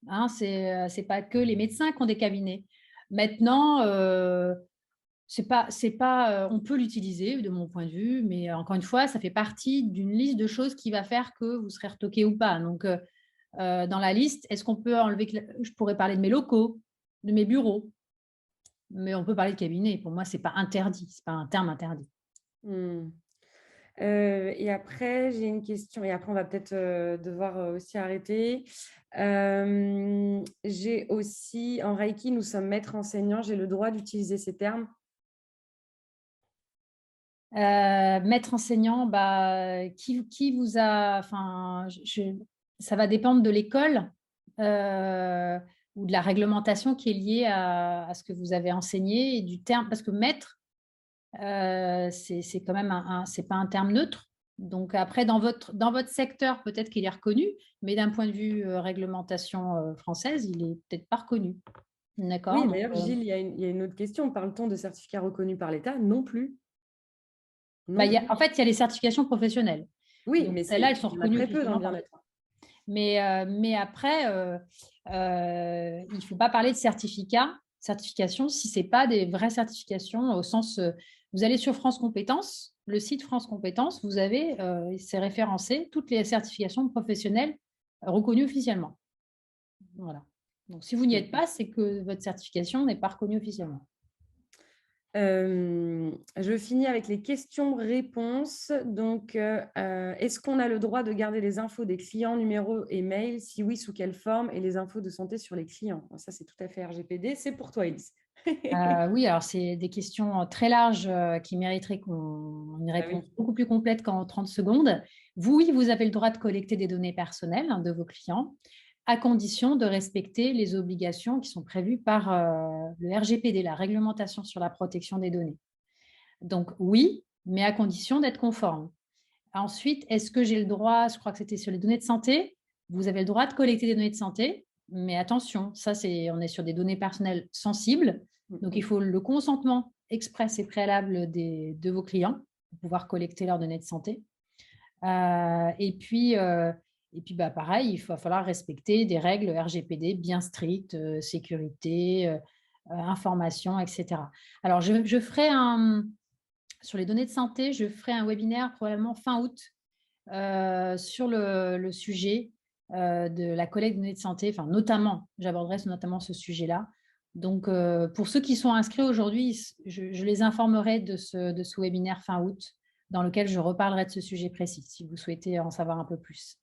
Hein, c'est pas que les médecins qui ont des cabinets. Maintenant, c'est pas, on peut l'utiliser de mon point de vue, mais encore une fois, ça fait partie d'une liste de choses qui va faire que vous serez retoqué ou pas. Donc, dans la liste, est-ce qu'on peut enlever je pourrais parler de mes locaux, de mes bureaux, mais on peut parler de cabinet. Pour moi, c'est pas interdit, c'est pas un terme interdit. Et après, j'ai une question. Et après, on va peut-être devoir aussi arrêter. J'ai aussi, en Reiki, nous sommes maîtres enseignants. J'ai le droit d'utiliser ces termes? Maître enseignant, qui vous a… Enfin, ça va dépendre de l'école ou de la réglementation qui est liée à ce que vous avez enseigné et du terme. Parce que maître, c'est quand même c'est pas un terme neutre. Donc après, dans votre secteur, peut-être qu'il est reconnu, mais d'un point de vue réglementation française, il est peut-être pas reconnu. D'accord? Oui, Donc, d'ailleurs, Gilles, il y a une autre question. Parle-t-on de certificats reconnus par l'État? Non plus. bah, Non plus. en fait, il y a les certifications professionnelles. Oui, Donc mais celles-là, elles sont il y en a reconnues très peu dans le officiellement par bien-être. l'État. Mais après, il ne faut pas parler de certification si ce n'est pas des vraies certifications au sens, vous allez sur France Compétences, le site France Compétences, vous avez, c'est référencé, toutes les certifications professionnelles reconnues officiellement. Voilà. Donc, si vous n'y êtes pas, c'est que votre certification n'est pas reconnue officiellement. Je finis avec les questions-réponses. Donc, est-ce qu'on a le droit de garder les infos des clients, numéros et mails? Si oui, sous quelle forme? Et les infos de santé sur les clients? Ça, c'est tout à fait RGPD. C'est pour toi, Elise. Oui, alors c'est des questions très larges qui mériteraient une Ah oui. réponse beaucoup plus complète qu'en 30 secondes. Oui, vous avez le droit de collecter des données personnelles de vos clients, à condition de respecter les obligations qui sont prévues par le RGPD, la réglementation sur la protection des données. Donc oui, mais à condition d'être conforme. Ensuite, est-ce que j'ai le droit, je crois que c'était sur les données de santé, vous avez le droit de collecter des données de santé, mais attention, on est sur des données personnelles sensibles, donc il faut le consentement express et préalable de vos clients pour pouvoir collecter leurs données de santé. Et puis, pareil, il va falloir respecter des règles RGPD bien strictes, sécurité, information, etc. Alors, je ferai sur les données de santé, je ferai un webinaire probablement fin août sur le sujet de la collecte de données de santé, enfin notamment, j'aborderai notamment ce sujet-là. Donc, pour ceux qui sont inscrits aujourd'hui, je les informerai de ce webinaire fin août dans lequel je reparlerai de ce sujet précis, si vous souhaitez en savoir un peu plus.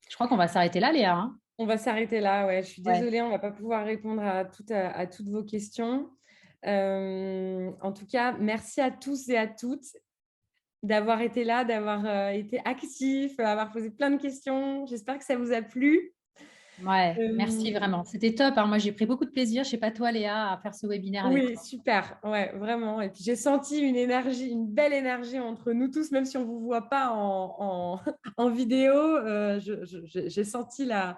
Je crois qu'on va s'arrêter là, Léa. Hein. On va s'arrêter là. Ouais, je suis Ouais. désolée, on ne va pas pouvoir répondre à toutes vos questions. En tout cas, merci à tous et à toutes d'avoir été là, d'avoir été actifs, d'avoir posé plein de questions. J'espère que ça vous a plu. Ouais, merci Euh, vraiment. C'était top. Hein. Moi, j'ai pris beaucoup de plaisir, je ne sais pas toi, Léa, à faire ce webinaire avec Oui, toi. super. Ouais, vraiment. Et puis j'ai senti une énergie, une belle énergie entre nous tous, même si on ne vous voit pas en vidéo. J'ai senti la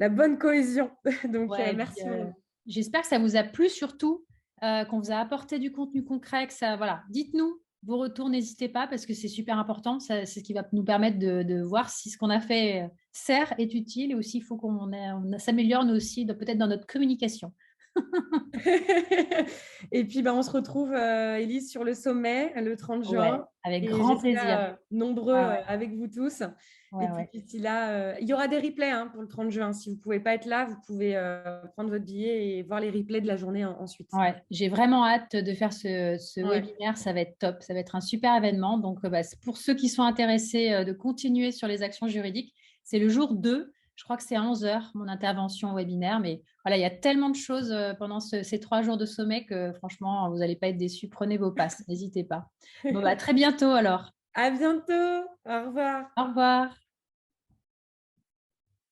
bonne cohésion. Donc, Ouais, et puis, merci vraiment. j'espère que ça vous a plu, surtout qu'on vous a apporté du contenu concret. Que ça, voilà. Dites-nous vos retours, n'hésitez pas, parce que c'est super important. C'est ce qui va nous permettre de voir si ce qu'on a fait sert, est utile, et aussi il faut qu'on s'améliore nous aussi, peut-être dans notre communication. Et puis, on se retrouve, Élise, sur le sommet le 30 Ouais, juin. avec Et grand plaisir. j'espère nombreux Ouais, ouais, avec vous tous. Et ouais, puis, ouais. d'ici là, il y aura des replays pour le 30 juin. Si vous ne pouvez pas être là, vous pouvez prendre votre billet et voir les replays de la journée ensuite. Ouais, j'ai vraiment hâte de faire ce Ouais. webinaire. Ça va être top. Ça va être un super événement. Donc, pour ceux qui sont intéressés de continuer sur les actions juridiques, c'est le jour 2. Je crois que c'est à 11 heures, mon intervention webinaire. Mais voilà, il y a tellement de choses pendant ces 3 jours de sommet que franchement, vous n'allez pas être déçus. Prenez vos passes. N'hésitez pas. Bon, à très bientôt alors. À bientôt. Au revoir. Au revoir.